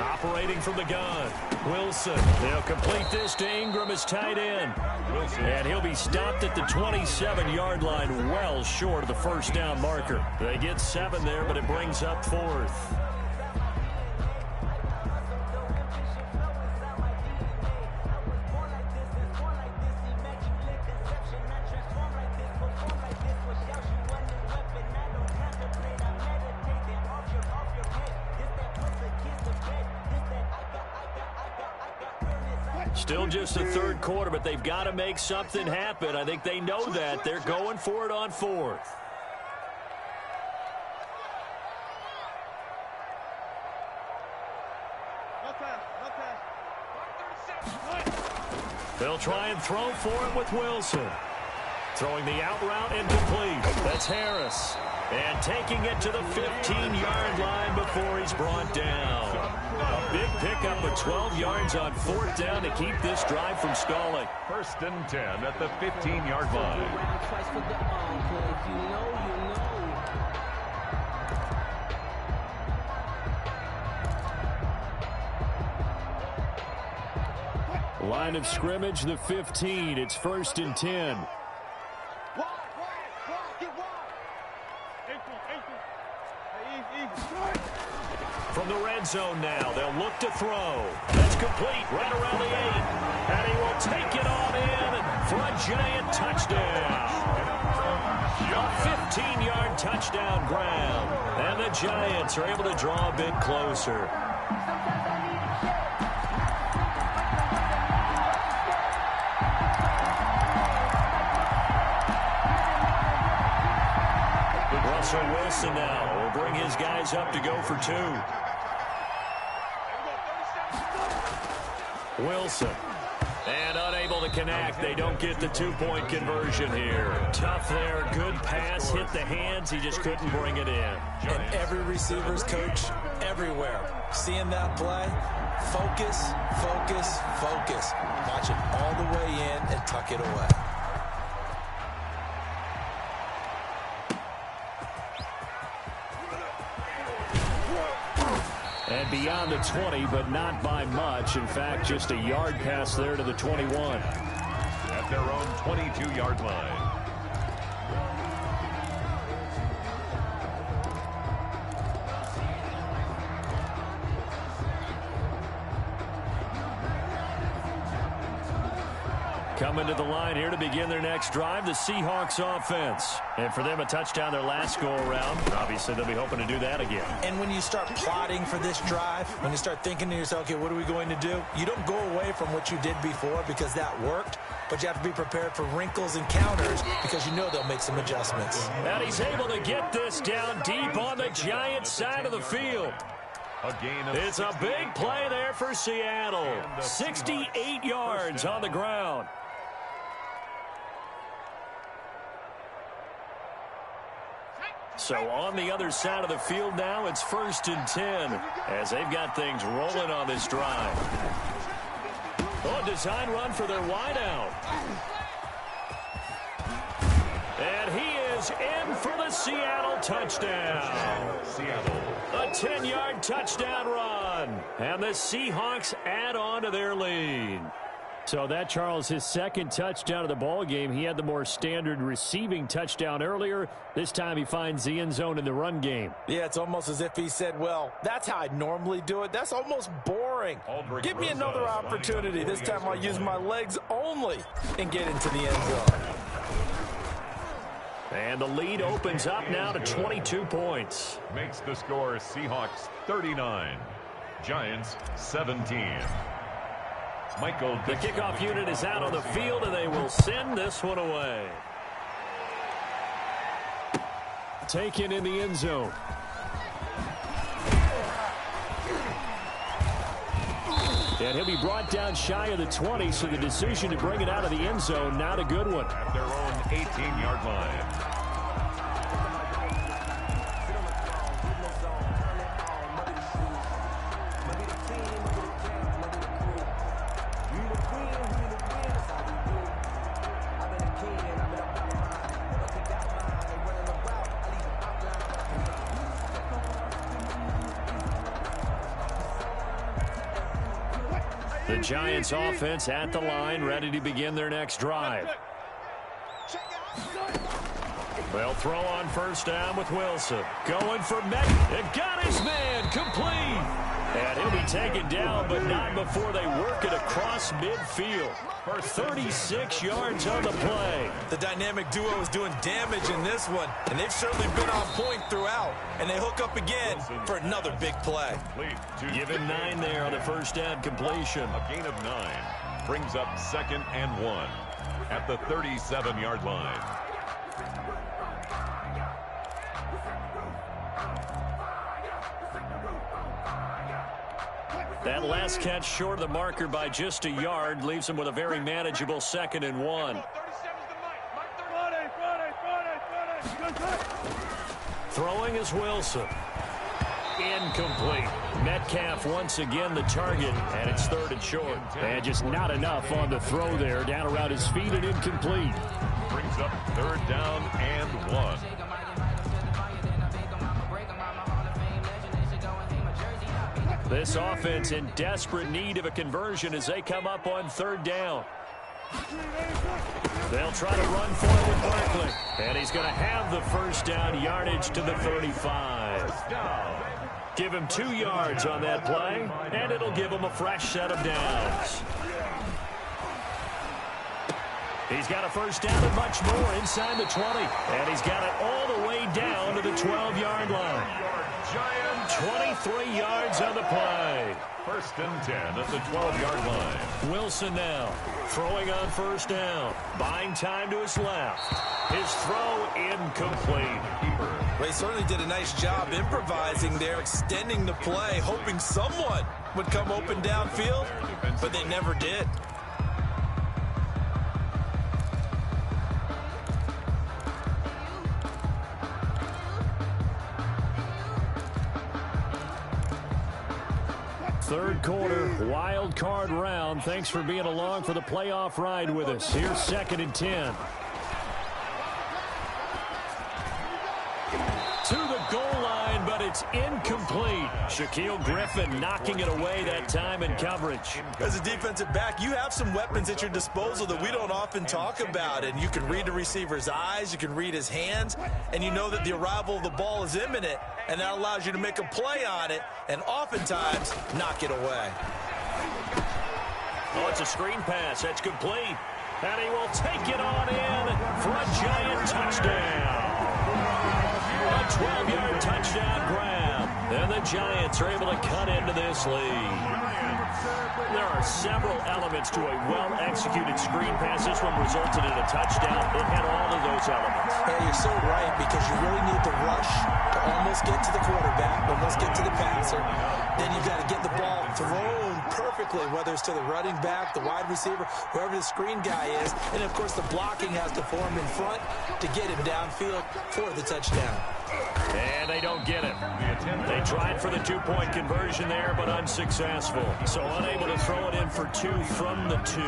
[SPEAKER 1] Operating from the gun, Wilson. They'll complete this to Ingram as tight end. And he'll be stopped at the 27-yard line, well short of the first down marker. They get 7 there, but it brings up 4th. Still just the third quarter, but they've got to make something happen. I think they know that. They're going for it on 4th. They'll try and throw for it with Wilson. Throwing the out route incomplete. That's Harris. And taking it to the 15-yard line before he's brought down. A big pickup of 12 yards on 4th down to keep this drive from stalling.
[SPEAKER 3] 1st and 10 at the 15-yard line.
[SPEAKER 1] Line of scrimmage, the 15. It's 1st and 10. From the red zone now, they'll look to throw. That's complete right around the 8. And he will take it on in for a giant touchdown. A 15-yard touchdown ground. And the Giants are able to draw a bit closer. Russell Wilson now will bring his guys up to go for 2. Wilson. And unable to connect. They don't get the 2-point conversion here. Tough there. Good pass. Hit the hands. He just couldn't bring it in.
[SPEAKER 2] And every receiver's coach everywhere. Seeing that play, focus, focus, focus. Watch it all the way in and tuck it away.
[SPEAKER 1] And beyond the 20, but not by much. In fact, just a yard pass there to the 21.
[SPEAKER 3] At their own 22-yard line.
[SPEAKER 1] Coming to the line here to begin their next drive, the Seahawks offense. And for them, a touchdown their last go-around. Obviously, they'll be hoping to do that again.
[SPEAKER 2] And when you start plotting for this drive, when you start thinking to yourself, okay, what are we going to do? You don't go away from what you did before because that worked, but you have to be prepared for wrinkles and counters because you know they'll make some adjustments.
[SPEAKER 1] And he's able to get this down deep on the Giants side of the field. It's a big play there for Seattle. 68 yards on the ground. So on the other side of the field now, it's 1st and 10 as they've got things rolling on this drive. Oh, design run for their wideout. And he is in for the Seattle touchdown. A 10-yard touchdown run. And the Seahawks add on to their lead. So that, Charles, his second touchdown of the ball game. He had the more standard receiving touchdown earlier. This time he finds the end zone in the run game.
[SPEAKER 2] Yeah, it's almost as if he said, well, that's how I normally do it. That's almost boring. Give me another opportunity. This time I'll use my legs only and get into the end zone.
[SPEAKER 1] And the lead opens up now to 22 points.
[SPEAKER 3] Makes the score Seahawks 39, Giants 17.
[SPEAKER 1] The kickoff unit is out on the field, and they will send this one away. Taken in the end zone. And he'll be brought down shy of the 20, so the decision to bring it out of the end zone, not a good one.
[SPEAKER 3] At their own 18-yard line.
[SPEAKER 1] The Giants offense at the line, ready to begin their next drive. They'll throw on first down with Wilson. Going for Met. It got his man complete. And he'll be taken down, but not before they work it across midfield for 36 yards on the play.
[SPEAKER 2] The dynamic duo is doing damage in this one, and they've certainly been on point throughout. And they hook up again for another big play.
[SPEAKER 1] Give him 9 there on the first down completion.
[SPEAKER 3] A gain of 9 brings up 2nd and 1 at the 37-yard line.
[SPEAKER 1] That last catch short of the marker by just a yard leaves him with a very manageable 2nd and 1. Throwing is Wilson. Incomplete. Metcalf once again the target, and it's 3rd and short. And just not enough on the throw there. Down around his feet and incomplete.
[SPEAKER 3] Brings up 3rd down and 1.
[SPEAKER 1] This offense in desperate need of a conversion as they come up on 3rd down. They'll try to run for it with Barkley. And he's going to have the first down yardage to the 35. Give him 2 yards on that play, and it'll give him a fresh set of downs. He's got a first down and much more inside the 20. And he's got it all the way down to the 12-yard line. 23 yards on the play.
[SPEAKER 3] 1st and 10 at the 12-yard line.
[SPEAKER 1] Wilson now throwing on first down. Buying time to his left. His throw incomplete.
[SPEAKER 2] They certainly did a nice job improvising there, extending the play, hoping someone would come open downfield, but they never did.
[SPEAKER 1] Third quarter, wild card round. Thanks for being along for the playoff ride with us. Here's 2nd and 10. To the goal line, but it's incomplete. Shaquille Griffin knocking it away that time in coverage.
[SPEAKER 2] As a defensive back, you have some weapons at your disposal that we don't often talk about. And you can read the receiver's eyes, you can read his hands, and you know that the arrival of the ball is imminent. And that allows you to make a play on it and oftentimes knock it away.
[SPEAKER 1] Oh, it's a screen pass. That's complete. And he will take it on in for a Giant touchdown. A 12-yard touchdown grab. And the Giants are able to cut into this lead. There are several elements to a well-executed screen pass. This one resulted in a touchdown. It had all of those elements.
[SPEAKER 2] Yeah, you're so right, because you really need the rush to almost get to the quarterback, almost get to the passer. Then you've got to get the ball thrown perfectly, whether it's to the running back, the wide receiver, whoever the screen guy is. And, of course, the blocking has to form in front to get him downfield for the touchdown.
[SPEAKER 1] And they don't get it. They tried for the 2-point conversion there, but unsuccessful. So unable to throw it in for 2 from the 2.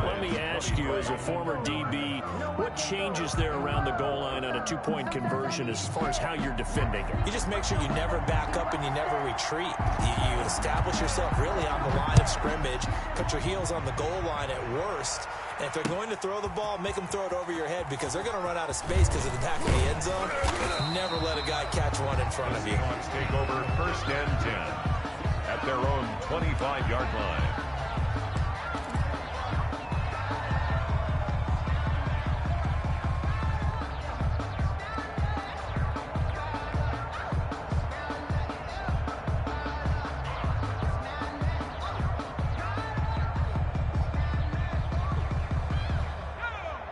[SPEAKER 1] Let me ask you, as a former DB, what changes there around the goal line on a 2-point conversion as far as how you're defending it?
[SPEAKER 2] You just make sure you never back up and you never retreat. You establish yourself really on the line of scrimmage, put your heels on the goal line at worst. And if they're going to throw the ball, make them throw it over your head, because they're going to run out of space because of the back of the end zone. Never let a guy catch one in front of you.
[SPEAKER 3] Seahawks take over 1st and 10 at their own 25-yard line.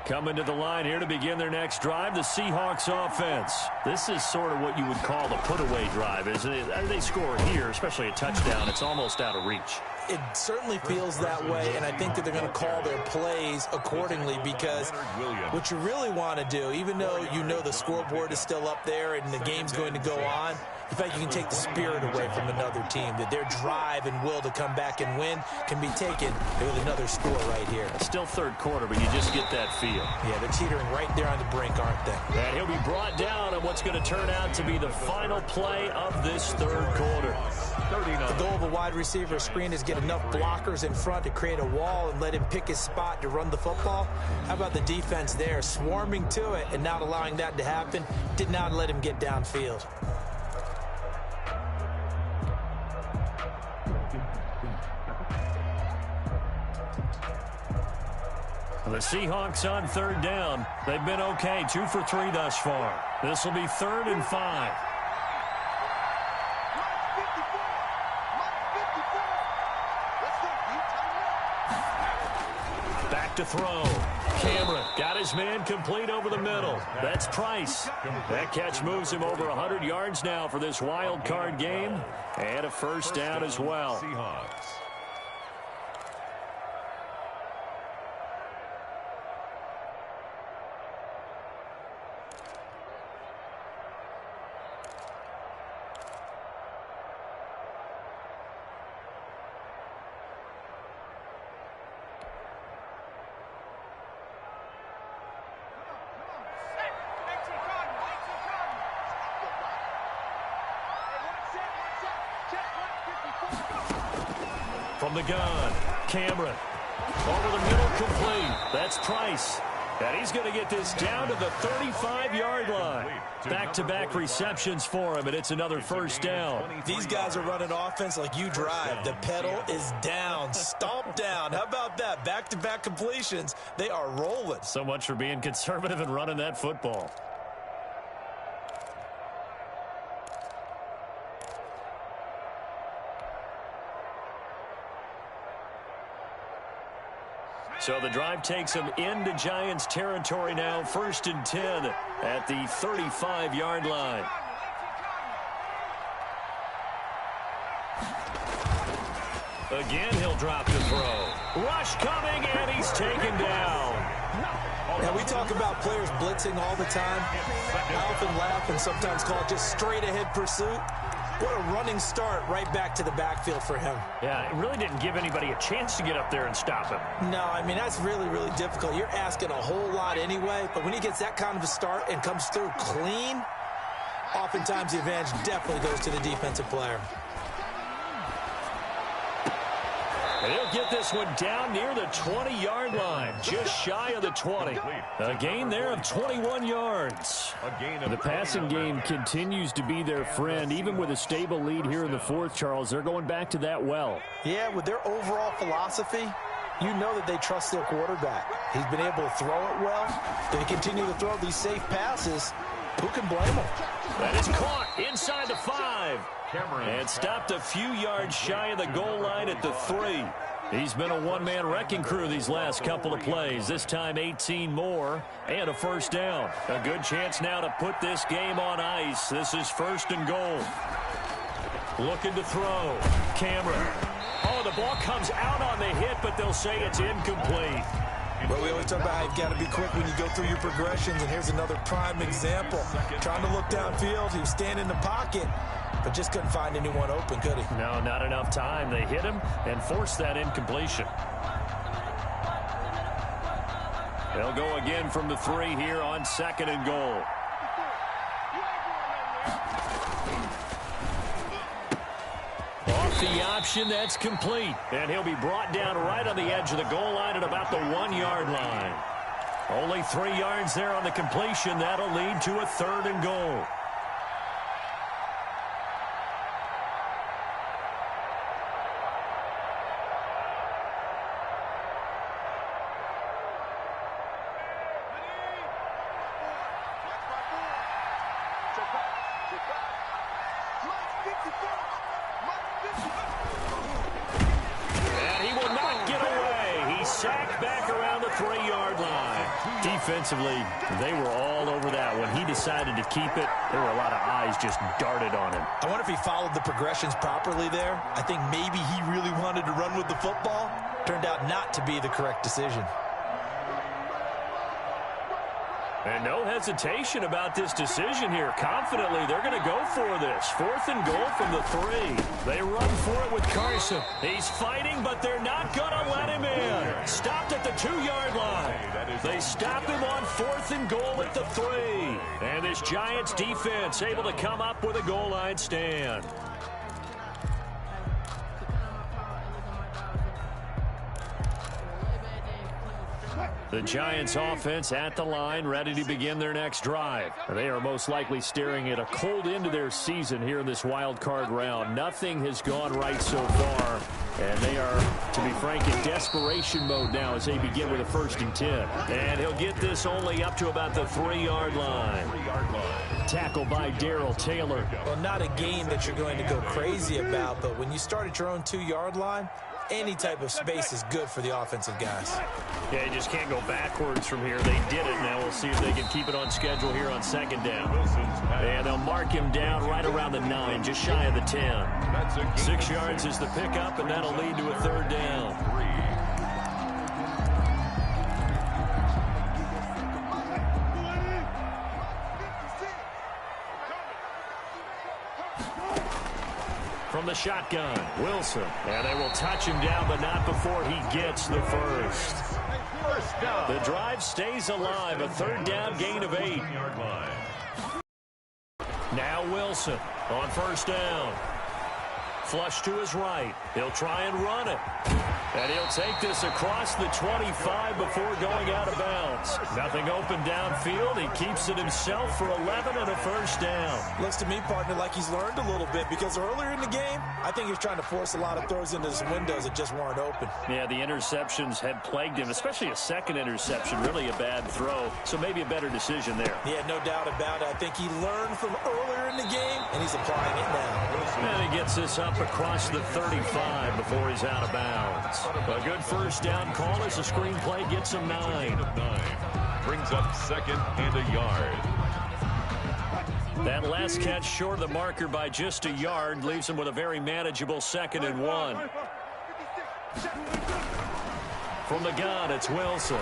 [SPEAKER 1] Coming to the line here to begin their next drive, the Seahawks offense. This is sort of what you would call the put-away drive, isn't it? They score here, especially a touchdown. It's almost out of reach.
[SPEAKER 2] It certainly feels that way, and I think that they're going to call their plays accordingly, because what you really want to do, even though you know the scoreboard is still up there and the game's going to go on, the fact you can take the spirit away from another team, that their drive and will to come back and win can be taken with another score right here.
[SPEAKER 1] Still third quarter, but you just get that feel.
[SPEAKER 2] Yeah, they're teetering right there on the brink, aren't they?
[SPEAKER 1] And he'll be brought down on what's going to turn out to be the final play of this third quarter.
[SPEAKER 2] The goal of a wide receiver screen is get enough blockers in front to create a wall and let him pick his spot to run the football. How about the defense there, swarming to it and not allowing that to happen? Did not let him get downfield.
[SPEAKER 1] The Seahawks on third down. They've been okay, 2 for 3 thus far. This will be 3rd and 5. Back to throw. Cameron got his man complete over the middle. That's Price. That catch moves him over 100 yards now for this wild card game. And a first down as well.
[SPEAKER 3] Seahawks.
[SPEAKER 1] From the gun, Cameron. Over the middle, complete. That's Price. And he's going to get this down to the 35-yard line. Back-to-back receptions for him, and it's another first down.
[SPEAKER 2] These guys are running offense like you drive. The pedal is down, stomp down. How about that? Back-to-back completions. They are rolling.
[SPEAKER 1] So much for being conservative and running that football. So the drive takes them into Giants territory now, 1st and 10 at the 35-yard line. Again, he'll drop the throw. Rush coming, and he's taken down.
[SPEAKER 2] Now, we talk about players blitzing all the time. I often laugh and sometimes call it just straight-ahead pursuit. What a running start right back to the backfield for him.
[SPEAKER 1] Yeah, it really didn't give anybody a chance to get up there and stop him.
[SPEAKER 2] No, I mean, that's really, really difficult. You're asking a whole lot anyway, but when he gets that kind of a start and comes through clean, oftentimes the advantage definitely goes to the defensive player.
[SPEAKER 1] And he'll get this one down near the 20-yard line, just shy of the 20. A gain there of 21 yards. The passing game continues to be their friend. Even with a stable lead here in the fourth, Charles, they're going back to that well.
[SPEAKER 2] Yeah, with their overall philosophy, you know that they trust their quarterback. He's been able to throw it well. They continue to throw these safe passes. Who can blame them?
[SPEAKER 1] That is caught inside the 5. And stopped a few yards shy of the goal line at the 3. He's been a one-man wrecking crew these last couple of plays. This time 18 more and a first down. A good chance now to put this game on ice. This is 1st and goal. Looking to throw. Cameron. Oh, the ball comes out on the hit, but they'll say it's incomplete.
[SPEAKER 2] Well, we always talk about how you've got to be quick when you go through your progressions, and here's another prime example. Trying to look downfield, he was standing in the pocket, but just couldn't find anyone open, could he?
[SPEAKER 1] No, not enough time. They hit him and forced that incompletion. They'll go again from the 3 here on 2nd and goal. Off the option, that's complete. And he'll be brought down right on the edge of the goal line at about the 1-yard line. Only 3 yards there on the completion. That'll lead to a 3rd and goal. And he will not get away. He's sacked back around the 3-yard line. Defensively, they were all over that. When he decided to keep it, there were a lot of eyes just darted on him.
[SPEAKER 2] I wonder if he followed the progressions properly there. I think maybe he really wanted to run with the football. Turned out not to be the correct decision.
[SPEAKER 1] And no hesitation about this decision here. Confidently, they're going to go for this. 4th and goal from the 3. They run for it with Carson. He's fighting, but they're not going to let him in. Stopped at the 2-yard line. They stop him on 4th and goal at the 3. And this Giants defense able to come up with a goal line stand. The Giants offense at the line, ready to begin their next drive. They are most likely staring at a cold end to their season here in this wild card round. Nothing has gone right so far, and they are, to be frank, in desperation mode now as they begin with a 1st and 10. And he'll get this only up to about the 3-yard line. Tackle by Darrell Taylor.
[SPEAKER 2] Well, not a game that you're going to go crazy about, but when you start at your own 2-yard line, any type of space is good for the offensive guys.
[SPEAKER 1] Yeah, you just can't go backwards from here. They did it. Now we'll see if they can keep it on schedule here on 2nd down. And they'll mark him down right around the 9, just shy of the 10. 6 yards is the pickup, and that'll lead to a 3rd down. From the shotgun, Wilson. And they will touch him down, but not before he gets the 1st. The drive stays alive. A 3rd down gain of 8. Now Wilson on 1st down. Flush to his right. He'll try and run it. And he'll take this across the 25 before going out of bounds. Nothing open downfield. He keeps it himself for 11 and a 1st down.
[SPEAKER 2] Looks to me, partner, like he's learned a little bit, because earlier in the game, I think he was trying to force a lot of throws into some windows that just weren't open.
[SPEAKER 1] Yeah, the interceptions had plagued him, especially a 2nd interception. Really a bad throw, so maybe a better decision there.
[SPEAKER 2] Yeah, no doubt about it. I think he learned from earlier in the game, and he's applying it now.
[SPEAKER 1] And he gets this up across the 35 before he's out of bounds. A good 1st down call as the screenplay gets him 9.
[SPEAKER 3] Brings up 2nd and a yard.
[SPEAKER 1] That last catch short of the marker by just a yard leaves him with a very manageable 2nd and 1. From the gun, it's Wilson.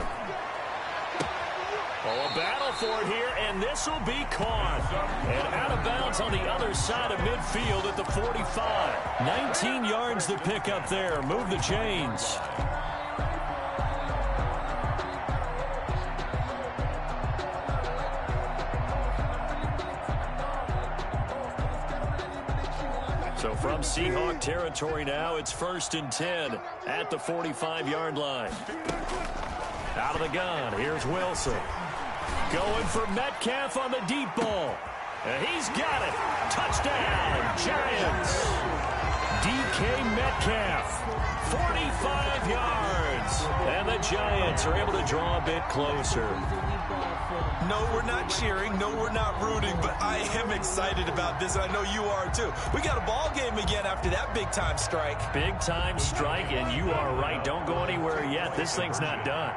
[SPEAKER 1] Oh, a battle for it here, and this will be caught. And out of bounds on the other side of midfield at the 45. 19 yards to pick up there. Move the chains. So from Seahawk territory now, it's 1st and 10 at the 45-yard line. Out of the gun, here's Wilson. Going for Metcalf on the deep ball. And he's got it. Touchdown, Giants. DK Metcalf, 45 yards. And the Giants are able to draw a bit closer.
[SPEAKER 2] No, we're not cheering. No, we're not rooting. But I am excited about this, and I know you are too. We got a ball game again after that big-time strike.
[SPEAKER 1] Big-time strike, and you are right. Don't go anywhere yet. This thing's not done.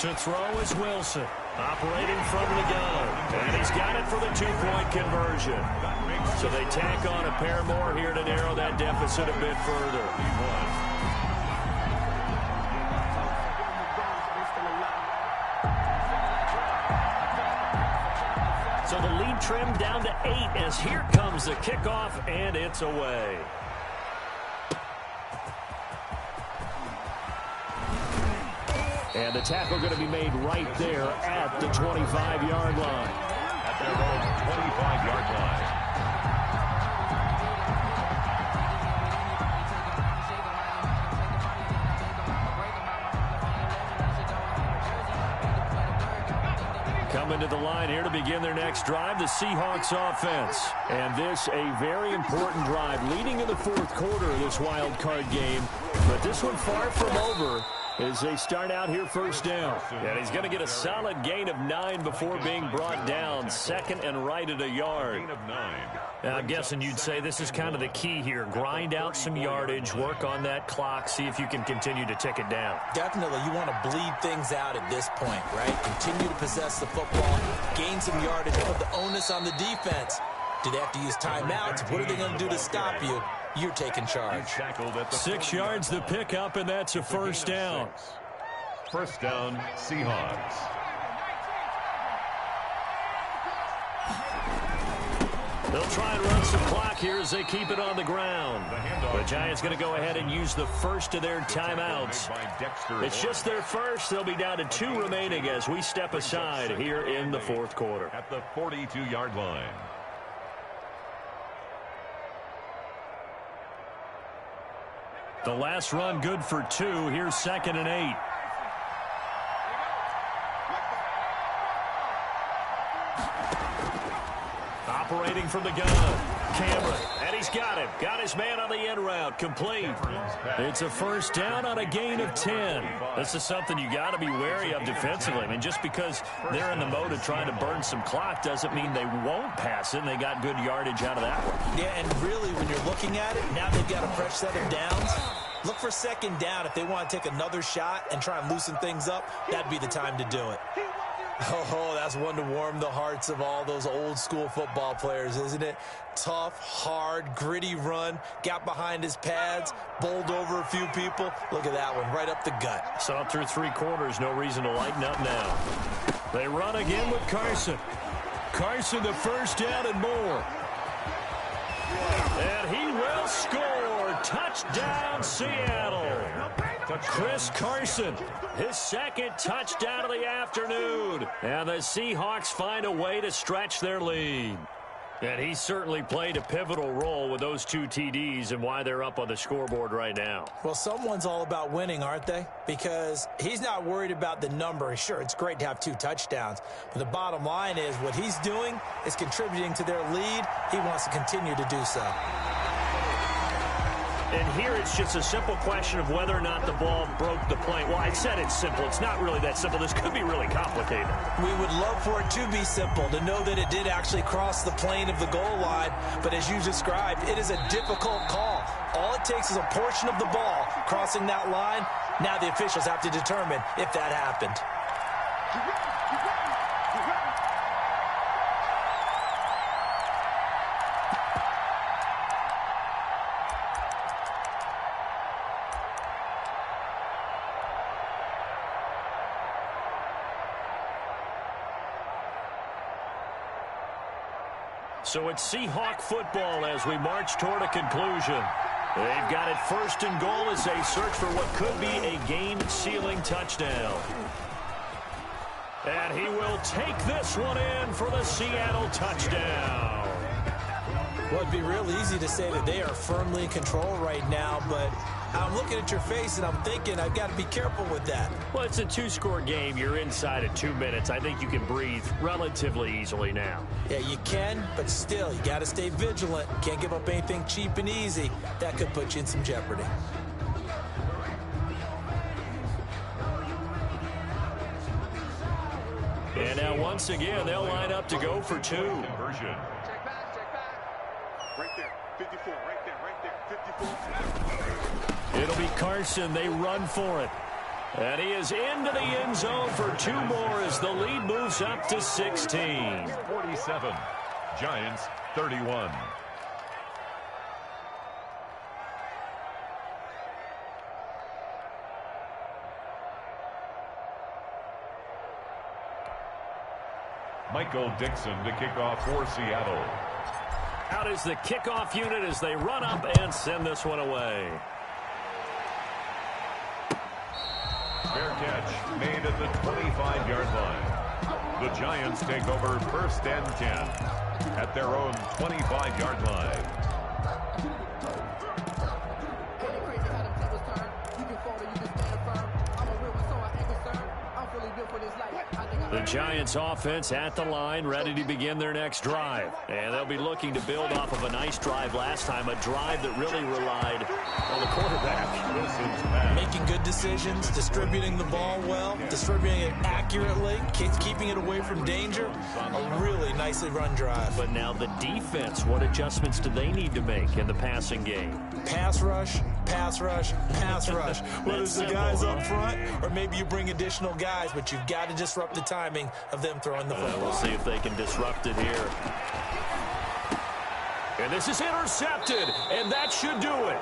[SPEAKER 1] To throw is Wilson, operating from the gun. And he's got it for the 2-point conversion. So they tack on a pair more here to narrow that deficit a bit further. So the lead trimmed down to 8 as here comes the kickoff, and it's away. And the tackle going to be made right there at the 25-yard line.
[SPEAKER 3] At their own 25-yard line.
[SPEAKER 1] Coming to the line here to begin their next drive, the Seahawks offense. And this a very important drive leading in the 4th quarter of this wild card game. But this one far from over as they start out here 1st down. And he's going to get a solid gain of 9 before being brought down. 2nd and right at a yard. Now, I'm guessing you'd say this is kind of the key here. Grind out some yardage, work on that clock, see if you can continue to tick it down.
[SPEAKER 2] Definitely, you want to bleed things out at this point, right? Continue to possess the football, gain some yardage, put the onus on the defense. Do they have to use timeouts? What are they going to do to stop you? You're taking charge.
[SPEAKER 1] 6 yards to pick up, and that's a 1st down.
[SPEAKER 3] First down, Seahawks.
[SPEAKER 1] They'll try and run some clock here as they keep it on the ground. The Giants going to go ahead and use the first of their timeouts. It's just their first. They'll be down to 2 remaining as we step aside here in the fourth quarter.
[SPEAKER 3] At the 42-yard line.
[SPEAKER 1] The last run good for 2. Here's 2nd and 8. Operating from the gun, Cameron, and he's got him. Got his man on the end route, complete. It's a first down on a gain of 10. This is something you got to be wary of defensively. I mean, just because they're in the mode of trying to burn some clock doesn't mean they won't pass it, and they got good yardage out of that one.
[SPEAKER 2] Yeah, and really, when you're looking at it, now they've got a fresh set of downs. Look for 2nd down. If they want to take another shot and try and loosen things up, that'd be the time to do it. Oh, that's one to warm the hearts of all those old-school football players, isn't it? Tough, hard, gritty run, got behind his pads, bowled over a few people. Look at that one, right up the gut.
[SPEAKER 1] Saw through 3 quarters, no reason to lighten up now. They run again with Carson. Carson, the first down and more. And he will score. Touchdown, Seattle. Chris Carson, his 2nd touchdown of the afternoon. And the Seahawks find a way to stretch their lead. And he certainly played a pivotal role with those 2 TDs and why they're up on the scoreboard right now.
[SPEAKER 2] Well, someone's all about winning, aren't they? Because he's not worried about the number. Sure, it's great to have 2 touchdowns. But the bottom line is what he's doing is contributing to their lead. He wants to continue to do so.
[SPEAKER 1] And here it's just a simple question of whether or not the ball broke the plane. Well, I said it's simple. It's not really that simple. This could be really complicated.
[SPEAKER 2] We would love for it to be simple, to know that it did actually cross the plane of the goal line. But as you described, it is a difficult call. All it takes is a portion of the ball crossing that line. Now the officials have to determine if that happened.
[SPEAKER 1] So it's Seahawk football as we march toward a conclusion. They've got it 1st and goal as they search for what could be a game-sealing touchdown. And he will take this one in for the Seattle touchdown.
[SPEAKER 2] Well, it'd be real easy to say that they are firmly in control right now, but I'm looking at your face and I'm thinking I've got to be careful with that.
[SPEAKER 1] Well, it's a 2-score game. You're inside of 2 minutes. I think you can breathe relatively easily now.
[SPEAKER 2] Yeah, you can, but still, you got to stay vigilant. Can't give up anything cheap and easy. That could put you in some jeopardy.
[SPEAKER 1] And now once again, they'll line up to go for 2.
[SPEAKER 3] Conversion.
[SPEAKER 4] Check back. Right there, 54, right there, 54.
[SPEAKER 1] It'll be Carson. They run for it. And he is into the end zone for 2 more as the lead moves up to 16.
[SPEAKER 3] 47. Giants 31. Michael Dixon to kick off for Seattle.
[SPEAKER 1] Out is the kickoff unit as they run up and send this one away.
[SPEAKER 3] Fair catch made at the 25-yard line. The Giants take over 1st and 10 at their own 25-yard line.
[SPEAKER 1] The Giants offense at the line, ready to begin their next drive. And they'll be looking to build off of a nice drive last time, a drive that really relied on the quarterback.
[SPEAKER 2] Making good decisions, distributing the ball well, distributing it accurately, keeping it away from danger. A really nicely run drive.
[SPEAKER 1] But now the defense, what adjustments do they need to make in the passing game?
[SPEAKER 2] Pass rush, pass rush, pass rush. Whether it's the guys up front or maybe you bring additional guys, but you've got to disrupt the timing of them throwing the football.
[SPEAKER 1] We'll see if they can disrupt it here. And this is intercepted, and that should do it.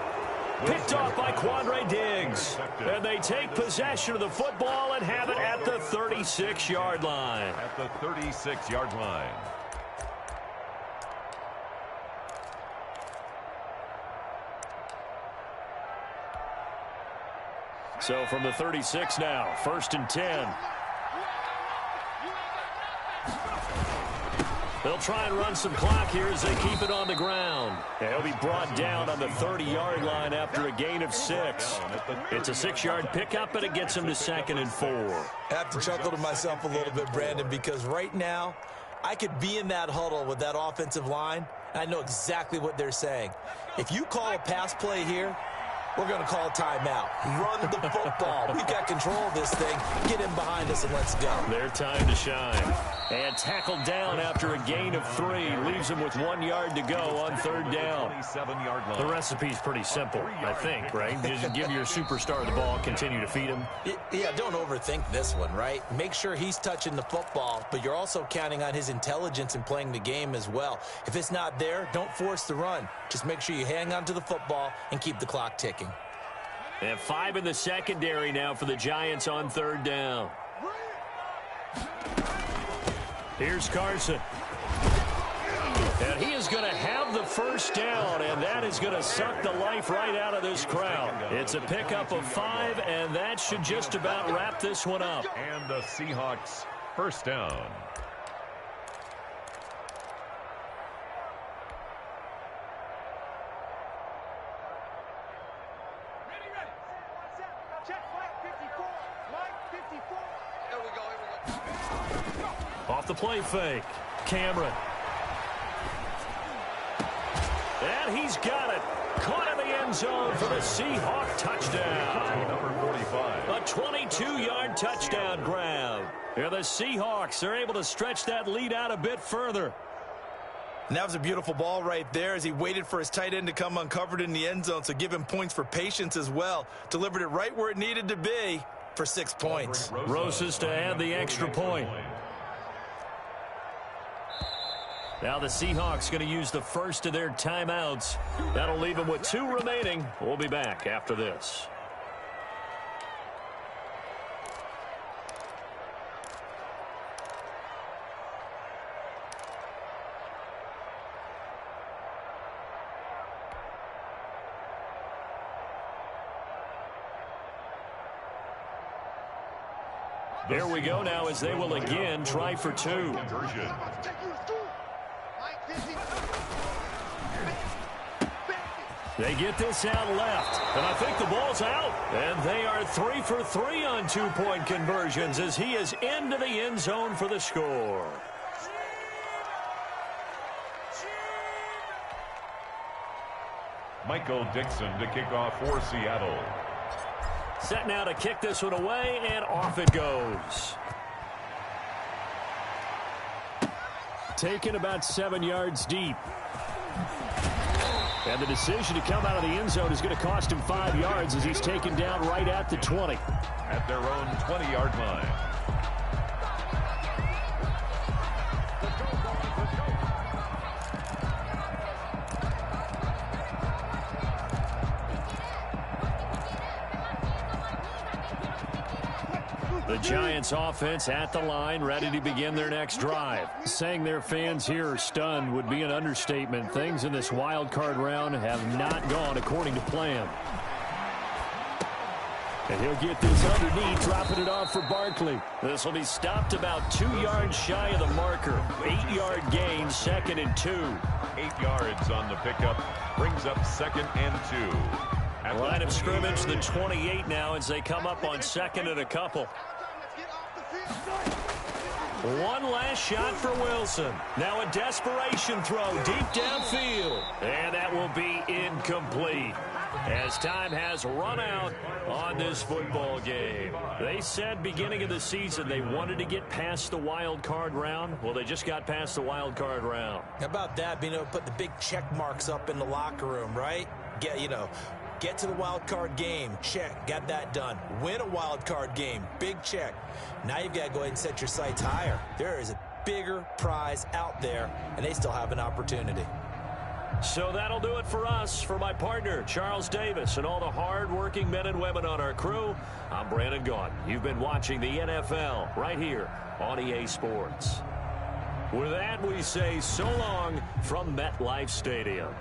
[SPEAKER 1] Picked off by Quandre Diggs. And they take possession of the football and have it at the 36-yard line.
[SPEAKER 3] At the 36-yard line.
[SPEAKER 1] So from the 36 now, 1st and 10. They'll try and run some clock here as they keep it on the ground. And he'll be brought down on the 30-yard line after a gain of 6. It's a 6-yard pickup, and it gets him to 2nd and 4.
[SPEAKER 2] I have to chuckle to myself a little bit, Brandon, because right now I could be in that huddle with that offensive line, and I know exactly what they're saying. If you call a pass play here, we're going to call a timeout. Run the football. We've got control of this thing. Get him behind us and let's go.
[SPEAKER 1] Their time to shine. And tackled down after a gain of 3. Leaves him with 1 yard to go on 3rd down.
[SPEAKER 3] 27-yard line.
[SPEAKER 1] The recipe's pretty simple, I think, right? Just give your superstar the ball, continue to feed him.
[SPEAKER 2] Yeah, don't overthink this one, right? Make sure he's touching the football, but you're also counting on his intelligence in playing the game as well. If it's not there, don't force the run. Just make sure you hang on to the football and keep the clock ticking.
[SPEAKER 1] They have 5 in the secondary now for the Giants on 3rd down. Here's Carson. And he is going to have the 1st down, and that is going to suck the life right out of this crowd. It's a pickup of 5, and that should just about wrap this one up.
[SPEAKER 3] And the Seahawks 1st down.
[SPEAKER 1] Off the play fake. Cameron. And he's got it. Caught in the end zone for the Seahawk touchdown.
[SPEAKER 3] Number 45.
[SPEAKER 1] A 22-yard touchdown grab. Here the Seahawks are able to stretch that lead out a bit further.
[SPEAKER 2] And that was a beautiful ball right there as he waited for his tight end to come uncovered in the end zone, so give him points for patience as well. Delivered it right where it needed to be for 6 points.
[SPEAKER 1] Rosas to add the extra point. Now the Seahawks going to use the first of their timeouts. That'll leave them with 2 remaining. We'll be back after this. There we go now as they will again try for 2.
[SPEAKER 3] Conversion.
[SPEAKER 1] They get this out left, and I think the ball's out. And they are 3 for 3 on 2-point conversions as he is into the end zone for the score.
[SPEAKER 3] Michael Dixon to kick off for Seattle.
[SPEAKER 1] Set now to kick this one away, and off it goes. Taken about 7 yards deep. And the decision to come out of the end zone is going to cost him 5 yards as he's taken down right at the 20.
[SPEAKER 3] At their own 20-yard line.
[SPEAKER 1] The Giants offense at the line, ready to begin their next drive. Saying their fans here are stunned would be an understatement. Things in this wild card round have not gone according to plan. And he'll get this underneath, dropping it off for Barkley. This will be stopped about 2 yards shy of the marker. 8-yard gain, 2nd and 2.
[SPEAKER 3] 8 yards on the pickup, brings up 2nd and 2.
[SPEAKER 1] Line of scrimmage, the 28 now as they come up on 2nd and a couple. One last shot for Wilson. Now a desperation throw deep downfield. And that will be incomplete as time has run out on this football game. They said beginning of the season they wanted to get past the wild card round. Well, they just got past the wild card round.
[SPEAKER 2] How about that, being able to put the big check marks up in the locker room, right? Get to the wild card game, check, got that done. Win a wild card game, big check. Now you've got to go ahead and set your sights higher. There is a bigger prize out there, and they still have an opportunity.
[SPEAKER 1] So that'll do it for us. For my partner, Charles Davis, and all the hard-working men and women on our crew, I'm Brandon Gaudin. You've been watching the NFL right here on EA Sports. With that, we say so long from MetLife Stadium.